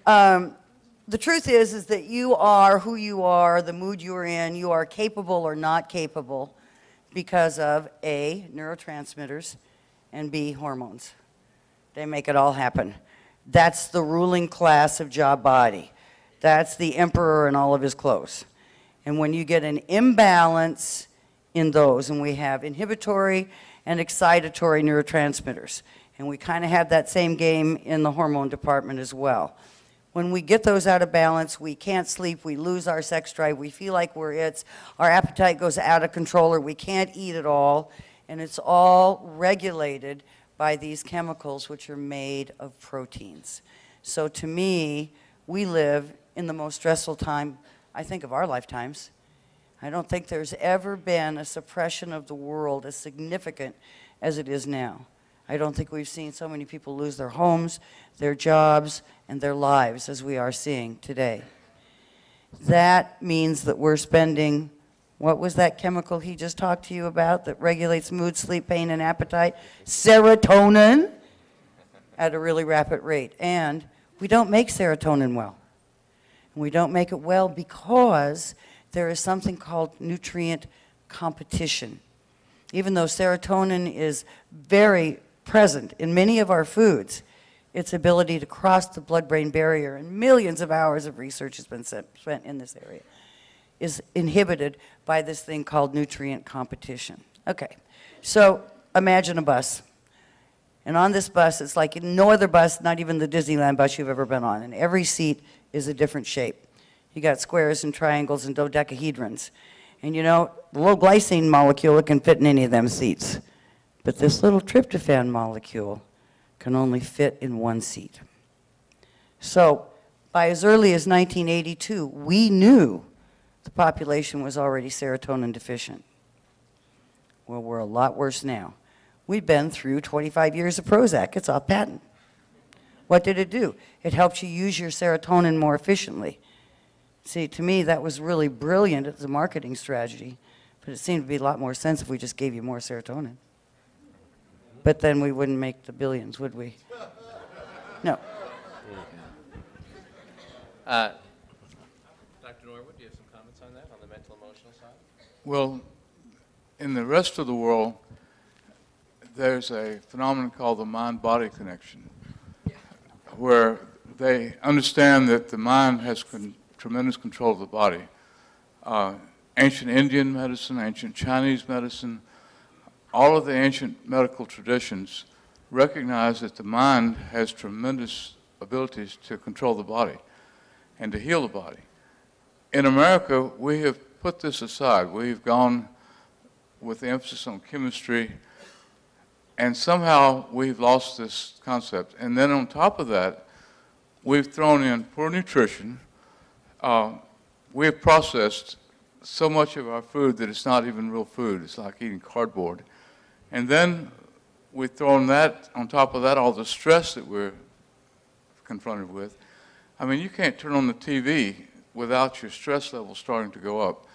[SPEAKER 3] The truth is that you are who you are, the mood you're in, you are capable or not capable because of A, neurotransmitters, and B, hormones. They make it all happen. That's the ruling class of job body. That's the emperor in all of his clothes. And when you get an imbalance in those, and we have inhibitory and excitatory neurotransmitters, and we kind of have that same game in the hormone department as well. When we get those out of balance, we can't sleep, we lose our sex drive, we feel like our appetite goes out of control, or we can't eat at all, and it's all regulated by these chemicals which are made of proteins. So to me, we live in the most stressful time, I think, of our lifetimes. I don't think there's ever been a suppression of the world as significant as it is now. I don't think we've seen so many people lose their homes, their jobs, and their lives as we are seeing today. That means that we're spending, what was that chemical he just talked to you about that regulates mood, sleep, pain, and appetite? Serotonin at a really rapid rate. And we don't make serotonin well. And we don't make it well because there is something called nutrient competition. Even though serotonin is very present in many of our foods, its ability to cross the blood-brain barrier, and millions of hours of research has been spent in this area, is inhibited by this thing called nutrient competition. Okay, so imagine a bus. And on this bus, it's like no other bus, not even the Disneyland bus you've ever been on, and every seat is a different shape. You got squares and triangles and dodecahedrons. And the low glycine molecule, it can fit in any of them seats. But this little tryptophan molecule can only fit in one seat. So by as early as 1982, we knew the population was already serotonin deficient. Well, we're a lot worse now. We've been through 25 years of Prozac. It's off patent. What did it do? It helps you use your serotonin more efficiently. See, to me, that was really brilliant as a marketing strategy, but it seemed to be a lot more sense if we just gave you more serotonin. But then we wouldn't make the billions, would we? No.
[SPEAKER 24] Dr. Norwood, do you have some comments on that, on the mental emotional side?
[SPEAKER 20] Well, in the rest of the world, there's a phenomenon called the mind-body connection, where they understand that the mind has tremendous control of the body. Ancient Indian medicine, ancient Chinese medicine, all of the ancient medical traditions recognize that the mind has tremendous abilities to control the body and to heal the body. In America, we have put this aside. We've gone with the emphasis on chemistry, and somehow we've lost this concept. And then on top of that, we've thrown in poor nutrition. We've processed so much of our food that it's not even real food. It's like eating cardboard. And then we've thrown that, on top of that, all the stress that we're confronted with. I mean, you can't turn on the TV without your stress level starting to go up.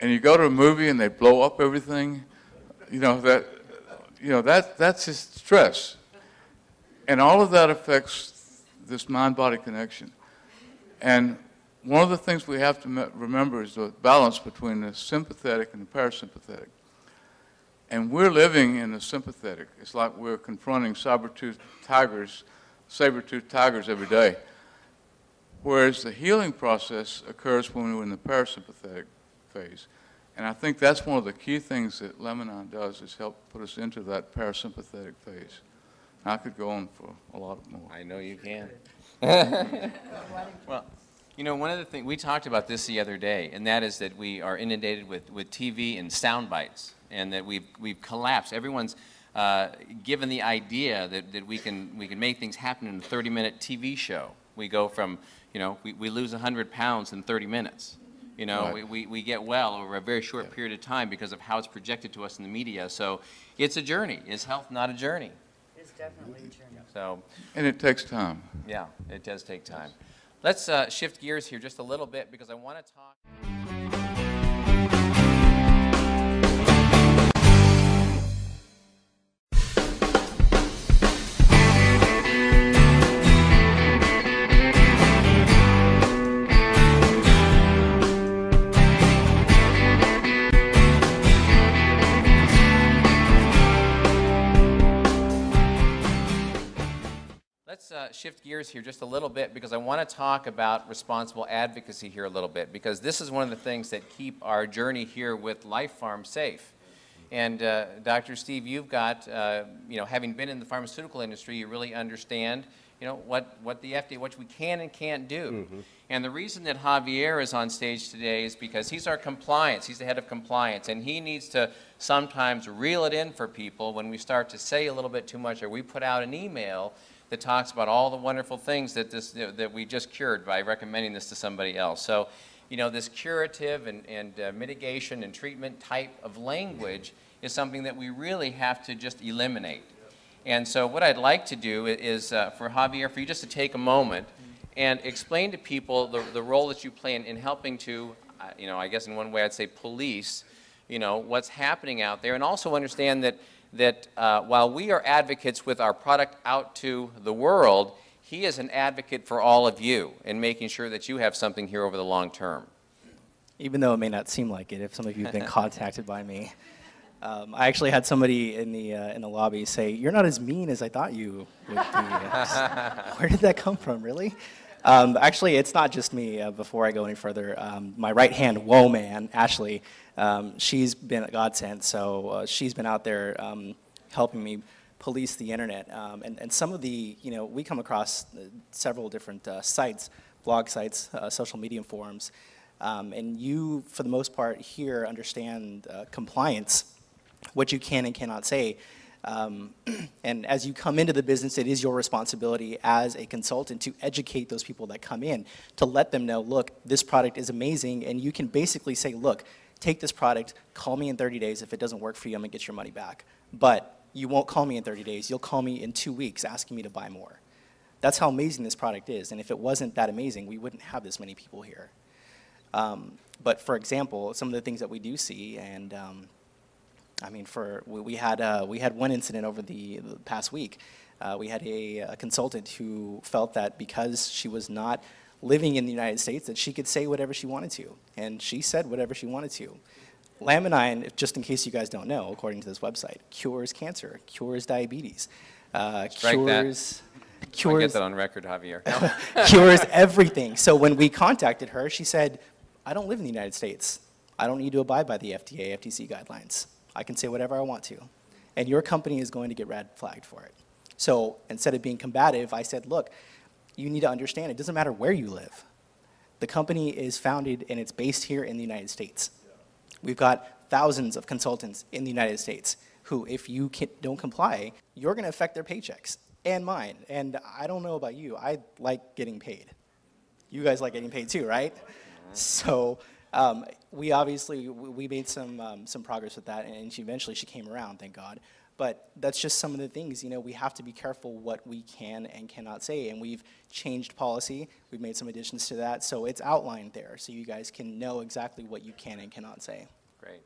[SPEAKER 20] And you go to a movie and they blow up everything, that's just stress. And all of that affects this mind-body connection. And one of the things we have to remember is the balance between the sympathetic and the parasympathetic. And we're living in the sympathetic. It's like we're confronting saber-toothed tigers every day. Whereas the healing process occurs when we're in the parasympathetic phase. And I think that's one of the key things that Laminine does, is help put us into that parasympathetic phase. I could go on for a lot more.
[SPEAKER 24] I know you can. Well, you know, one of the things, we talked about this the other day, and that is that we are inundated with TV and sound bites, and that we've collapsed. Everyone's given the idea that we can make things happen in a 30-minute TV show. We go from, you know, we lose 100 pounds in 30 minutes. You know, right. we get well over a very short period of time because of how it's projected to us in the media. So it's a journey. Is health not a journey?
[SPEAKER 3] It's definitely a journey.
[SPEAKER 24] So,
[SPEAKER 20] and it takes time.
[SPEAKER 24] Yeah, it does take time. Let's shift gears here just a little bit, because I want to talk. Let's shift gears here just a little bit, because I want to talk about responsible advocacy here a little bit, because this is one of the things that keep our journey here with Life Farm safe. And Dr. Steve, you've got, you know, having been in the pharmaceutical industry, you really understand, you know, what the FDA, what we can and can't do. Mm-hmm. And the reason that Javier is on stage today is because he's our compliance, he's the head of compliance, and he needs to sometimes reel it in for people when we start to say a little bit too much, or we put out an email that talks about all the wonderful things that we just cured by recommending this to somebody else. So, you know, this curative and mitigation and treatment type of language is something that we really have to just eliminate. And so what I'd like to do is for Javier, for you just to take a moment and explain to people the role that you play in helping to, you know, I guess in one way I'd say police, you know, what's happening out there, and also understand that while we are advocates with our product out to the world, he is an advocate for all of you in making sure that you have something here over the long term.
[SPEAKER 7] Even though it may not seem like it, if some of you have been contacted by me. I actually had somebody in the lobby say, "You're not as mean as I thought you would be." Where did that come from, really? Actually, it's not just me. Before I go any further, my right-hand woe man, Ashley, she's been a godsend. So she's been out there helping me police the internet. And some of the, you know, we come across several different sites, blog sites, social media forums, and you, for the most part, here understand compliance, what you can and cannot say. And as you come into the business, it is your responsibility as a consultant to educate those people that come in, to let them know, look, this product is amazing, and you can basically say, look, take this product, call me in 30 days. If it doesn't work for you, I'm gonna get your money back. But you won't call me in 30 days. You'll call me in 2 weeks asking me to buy more. That's how amazing this product is. And if it wasn't that amazing, we wouldn't have this many people here. But for example, some of the things that we do see, and I mean, we had one incident over the past week. We had a consultant who felt that because she was not living in the United States, that she could say whatever she wanted to, and she said whatever she wanted to. Laminine, just in case you guys don't know, according to this website, cures cancer, cures diabetes, cures.
[SPEAKER 24] I'll get that on record, Javier. No.
[SPEAKER 7] Cures everything. So when we contacted her, she said, "I don't live in the United States. I don't need to abide by the FDA, FTC guidelines. I can say whatever I want to, and your company is going to get red flagged for it." So instead of being combative, I said, look, you need to understand it doesn't matter where you live. The company is founded and it's based here in the United States. We've got thousands of consultants in the United States who, if you don't comply, you're going to affect their paychecks and mine. And I don't know about you, I like getting paid. You guys like getting paid too, right? So we obviously, we made some progress with that, and eventually she came around, thank God. But that's just some of the things, you know, we have to be careful what we can and cannot say, and we've changed policy, we've made some additions to that, so it's outlined there, so you guys can know exactly what you can and cannot say.
[SPEAKER 24] Great.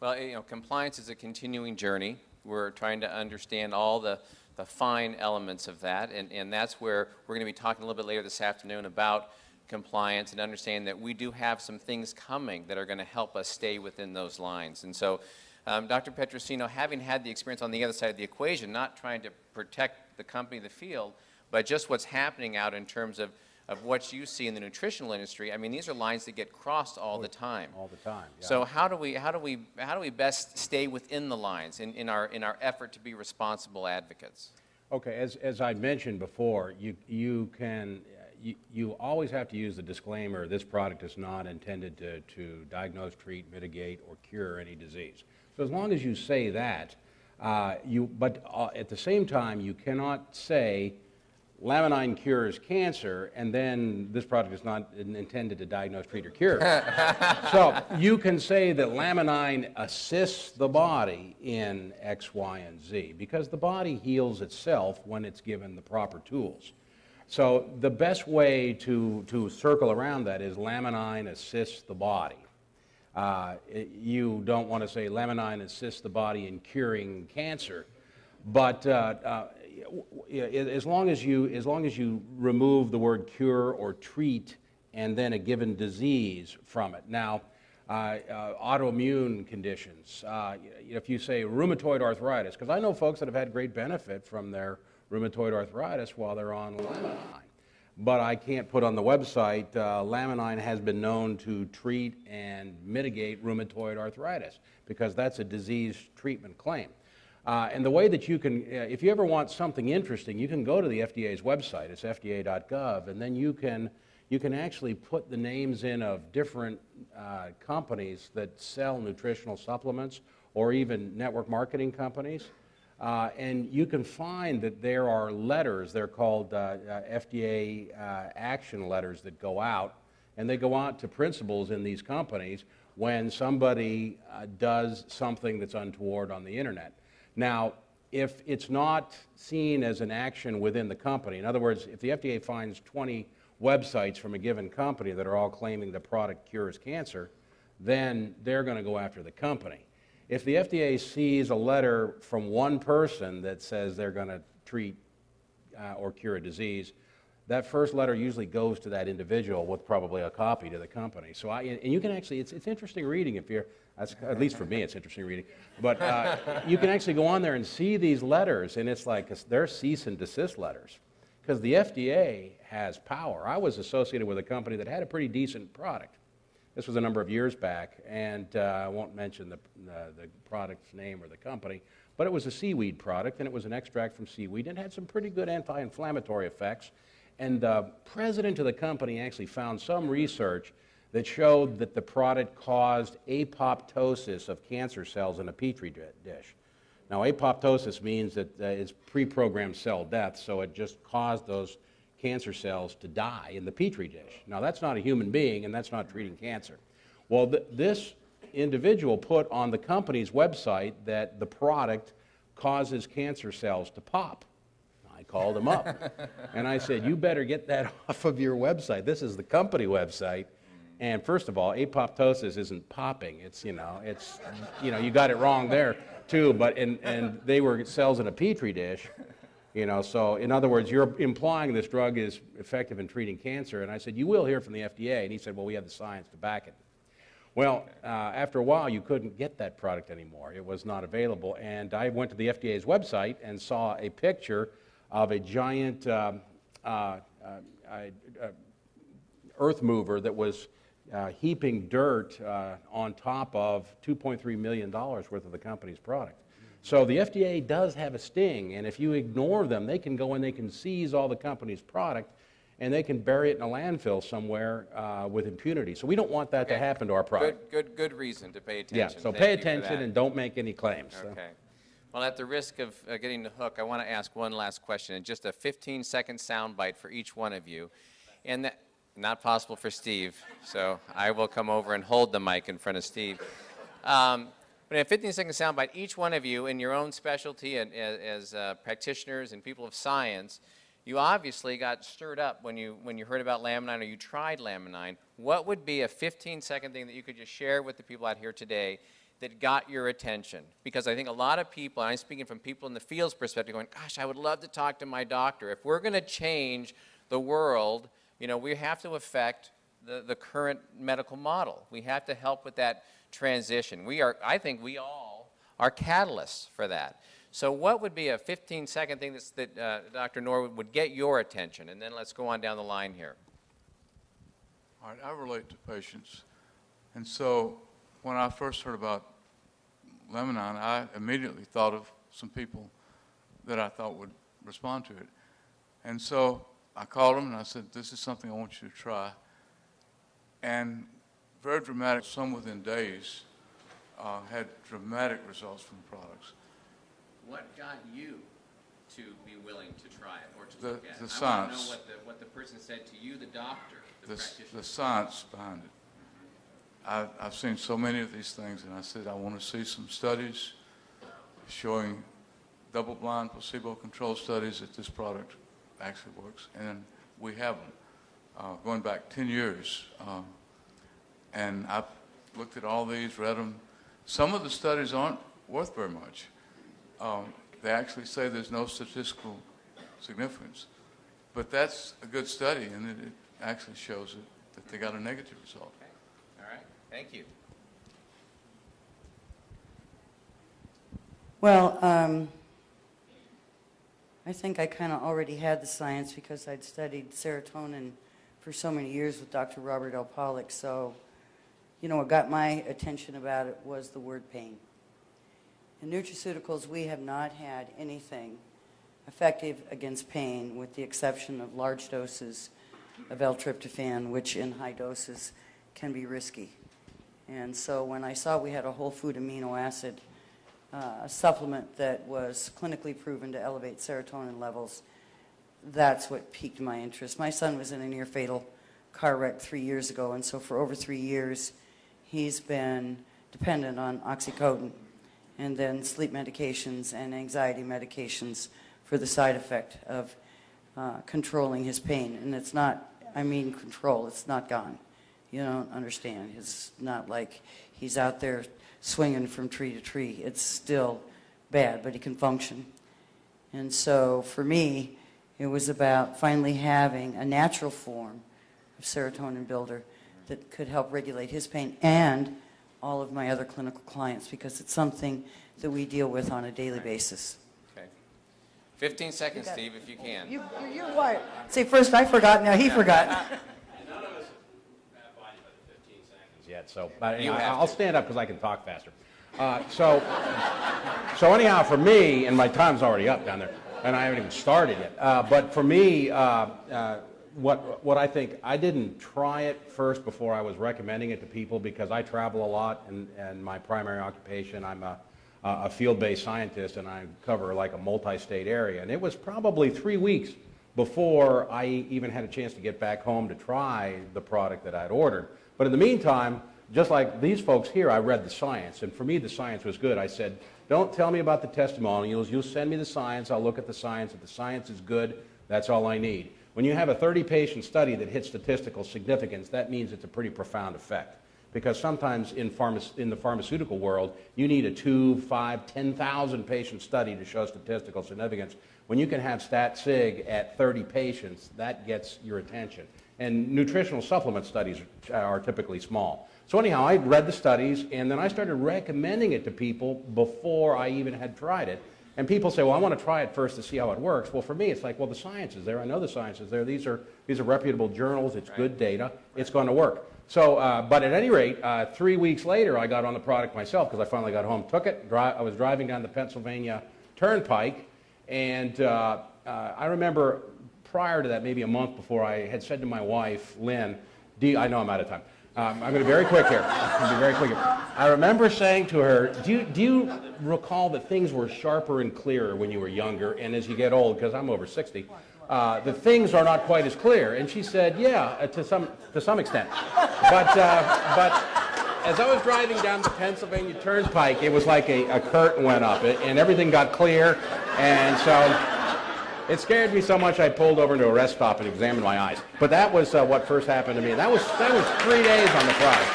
[SPEAKER 24] Well, you know, compliance is a continuing journey. We're trying to understand all the fine elements of that, and that's where we're going to be talking a little bit later this afternoon about compliance and understanding that we do have some things coming that are going to help us stay within those lines. And so, Dr. Petrosino, having had the experience on the other side of the equation, not trying to protect the company, the field, but just what's happening out in terms of what you see in the nutritional industry, I mean, these are lines that get crossed all the time.
[SPEAKER 12] All the time. Yeah.
[SPEAKER 24] So how do we best stay within the lines in our effort to be responsible advocates?
[SPEAKER 12] Okay, as I mentioned before, you always have to use the disclaimer: this product is not intended to diagnose, treat, mitigate, or cure any disease. So as long as you say that, but at the same time, you cannot say Laminine cures cancer, and then this product is not intended to diagnose, treat, or cure. So you can say that Laminine assists the body in X, Y, and Z, because the body heals itself when it's given the proper tools. So the best way to circle around that is Laminine assists the body. You don't want to say Laminine assists the body in curing cancer, but as long as you remove the word cure or treat and then a given disease from it. Now, autoimmune conditions, if you say rheumatoid arthritis, because I know folks that have had great benefit from their rheumatoid arthritis while they're on Laminine, but I can't put on the website Laminine has been known to treat and mitigate rheumatoid arthritis, because that's a disease treatment claim. And the way that you can, if you ever want something interesting, you can go to the FDA's website. It's fda.gov, and then you can actually put the names in of different companies that sell nutritional supplements, or even network marketing companies. And you can find that there are letters, they're called FDA action letters, that go out, and they go out to principals in these companies when somebody does something that's untoward on the internet. Now, if it's not seen as an action within the company, in other words, if the FDA finds 20 websites from a given company that are all claiming the product cures cancer, then they're going to go after the company. If the FDA sees a letter from one person that says they're going to treat or cure a disease, that first letter usually goes to that individual with probably a copy to the company. So and you can actually, it's interesting reading if you're, at least for me it's interesting reading, but you can actually go on there and see these letters, and it's like they're cease and desist letters, because the FDA has power. I was associated with a company that had a pretty decent product. This was a number of years back, and I won't mention the product's name or the company, but it was a seaweed product, and it was an extract from seaweed, and it had some pretty good anti-inflammatory effects. And the president of the company actually found some research that showed that the product caused apoptosis of cancer cells in a petri dish. Now, apoptosis means that it's pre-programmed cell death, so it just caused those cancer cells to die in the petri dish. Now, that's not a human being, and that's not treating cancer. Well, this individual put on the company's website that the product causes cancer cells to pop. I called him up, and I said, you better get that off of your website. This is the company website. And first of all, apoptosis isn't popping. It's, you got it wrong there too, but, and they were cells in a petri dish, so in other words, you're implying this drug is effective in treating cancer. And I said, you will hear from the FDA. And he said, well, we have the science to back it. Well, after a while, you couldn't get that product anymore. It was not available. And I went to the FDA's website and saw a picture of a giant earth mover that was heaping dirt on top of $2.3 million worth of the company's product. So the FDA does have a sting, and if you ignore them, they can go and they can seize all the company's product, and they can bury it in a landfill somewhere with impunity. So we don't want that to happen to our product.
[SPEAKER 24] Good reason to pay attention.
[SPEAKER 12] Yeah, so pay attention and don't make any claims.
[SPEAKER 24] Okay. So. Well, at the risk of getting the hook, I want to ask one last question, and just a 15-second soundbite for each one of you. And that, not possible for Steve, so I will come over and hold the mic in front of Steve. But in a 15-second soundbite, each one of you in your own specialty and as practitioners and people of science, you obviously got stirred up when you heard about Laminine or you tried Laminine. What would be a 15-second thing that you could just share with the people out here today that got your attention? Because I think a lot of people, and I'm speaking from people in the field's perspective, going, gosh, I would love to talk to my doctor. If we're going to change the world, You know, we have to affect the current medical model. We have to help with that transition. I think we all are catalysts for that. So what would be a 15-second thing that Dr. Norwood would get your attention? And then let's go on down the line here.
[SPEAKER 20] All right, I relate to patients. And so when I first heard about Laminine, I immediately thought of some people that I thought would respond to it. And so I called them and I said, this is something I want you to try. And very dramatic, some within days, had dramatic results from the products.
[SPEAKER 24] What got you to be willing to try it or to look at it?
[SPEAKER 20] The science.
[SPEAKER 24] I want to know what the person said to you, the doctor, the practitioner.
[SPEAKER 20] The science behind it. I've seen so many of these things, and I said I want to see some studies showing double-blind, placebo-controlled studies that this product actually works, and we have them going back 10 years. And I've looked at all these, read them. Some of the studies aren't worth very much. They actually say there's no statistical significance, but that's a good study, and it actually shows that they got a negative result.
[SPEAKER 24] Okay. All right. Thank you.
[SPEAKER 3] Well, I think I kind of already had the science because I'd studied serotonin for so many years with Dr. Robert L. Pollack. So, you know, what got my attention about it was the word pain. In nutraceuticals, we have not had anything effective against pain with the exception of large doses of L-tryptophan, which in high doses can be risky. And so when I saw we had a whole food amino acid supplement that was clinically proven to elevate serotonin levels, that's what piqued my interest. My son was in a near-fatal car wreck 3 years ago, and so for over 3 years, he's been dependent on oxycodone and then sleep medications and anxiety medications for the side effect of controlling his pain. And it's not, I mean control, it's not gone. You don't understand. It's not like he's out there swinging from tree to tree. It's still bad, but he can function. And so for me, it was about finally having a natural form of serotonin builder that could help regulate his pain and all of my other clinical clients, because it's something that we deal with on a daily basis.
[SPEAKER 24] Okay. 15 seconds, Steve, if you can.
[SPEAKER 3] You're what? Say first I forgot, now he forgot.
[SPEAKER 12] None of us have by the 15 seconds yet, so I'll stand up because I can talk faster. So anyhow, for me, and my time's already up down there, and I haven't even started yet, but for me, what I think, I didn't try it first before I was recommending it to people because I travel a lot, and my primary occupation, I'm a field-based scientist, and I cover like a multi-state area. And it was probably 3 weeks before I even had a chance to get back home to try the product that I'd ordered. But in the meantime, just like these folks here, I read the science, and for me the science was good. I said, don't tell me about the testimonials, you'll send me the science, I'll look at the science. If the science is good, that's all I need. When you have a 30-patient study that hits statistical significance, that means it's a pretty profound effect. Because sometimes in the pharmaceutical world, you need a 2, 5, 10,000 patient study to show statistical significance. When you can have stat sig at 30 patients, that gets your attention. And nutritional supplement studies are typically small. So anyhow, I read the studies, and then I started recommending it to people before I even had tried it. And people say, well, I want to try it first to see how it works. Well, for me, it's like, well, the science is there. I know the science is there. These are reputable journals. It's good data. It's going to work. So, but at any rate, 3 weeks later, I got on the product myself because I finally got home, took it. I was driving down the Pennsylvania Turnpike, and I remember prior to that, maybe a month before, I had said to my wife, Lynn, I know I'm out of time. I'm going to be very quick here. I remember saying to her, do you recall that things were sharper and clearer when you were younger, and as you get old, because I'm over 60, the things are not quite as clear? And she said, yeah, to some extent. But as I was driving down the Pennsylvania Turnpike, it was like a curtain went up, and everything got clear, and so it scared me so much I pulled over into a rest stop and examined my eyes. But that was what first happened to me. That was 3 days on the product.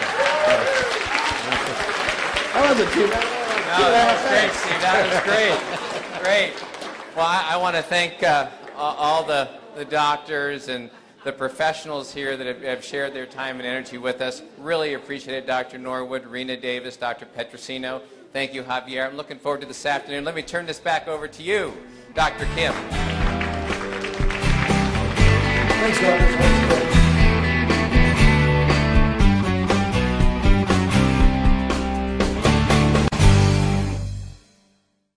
[SPEAKER 12] That wasn't too bad.
[SPEAKER 24] No, that was great, Steve. That was great. Great. Well, I want to thank all the doctors and the professionals here that have shared their time and energy with us. Really appreciate it, Dr. Norwood, Rena Davis, Dr. Petrosino. Thank you, Javier. I'm looking forward to this afternoon. Let me turn this back over to you, Dr. Kim.
[SPEAKER 11] Thanks, Dr.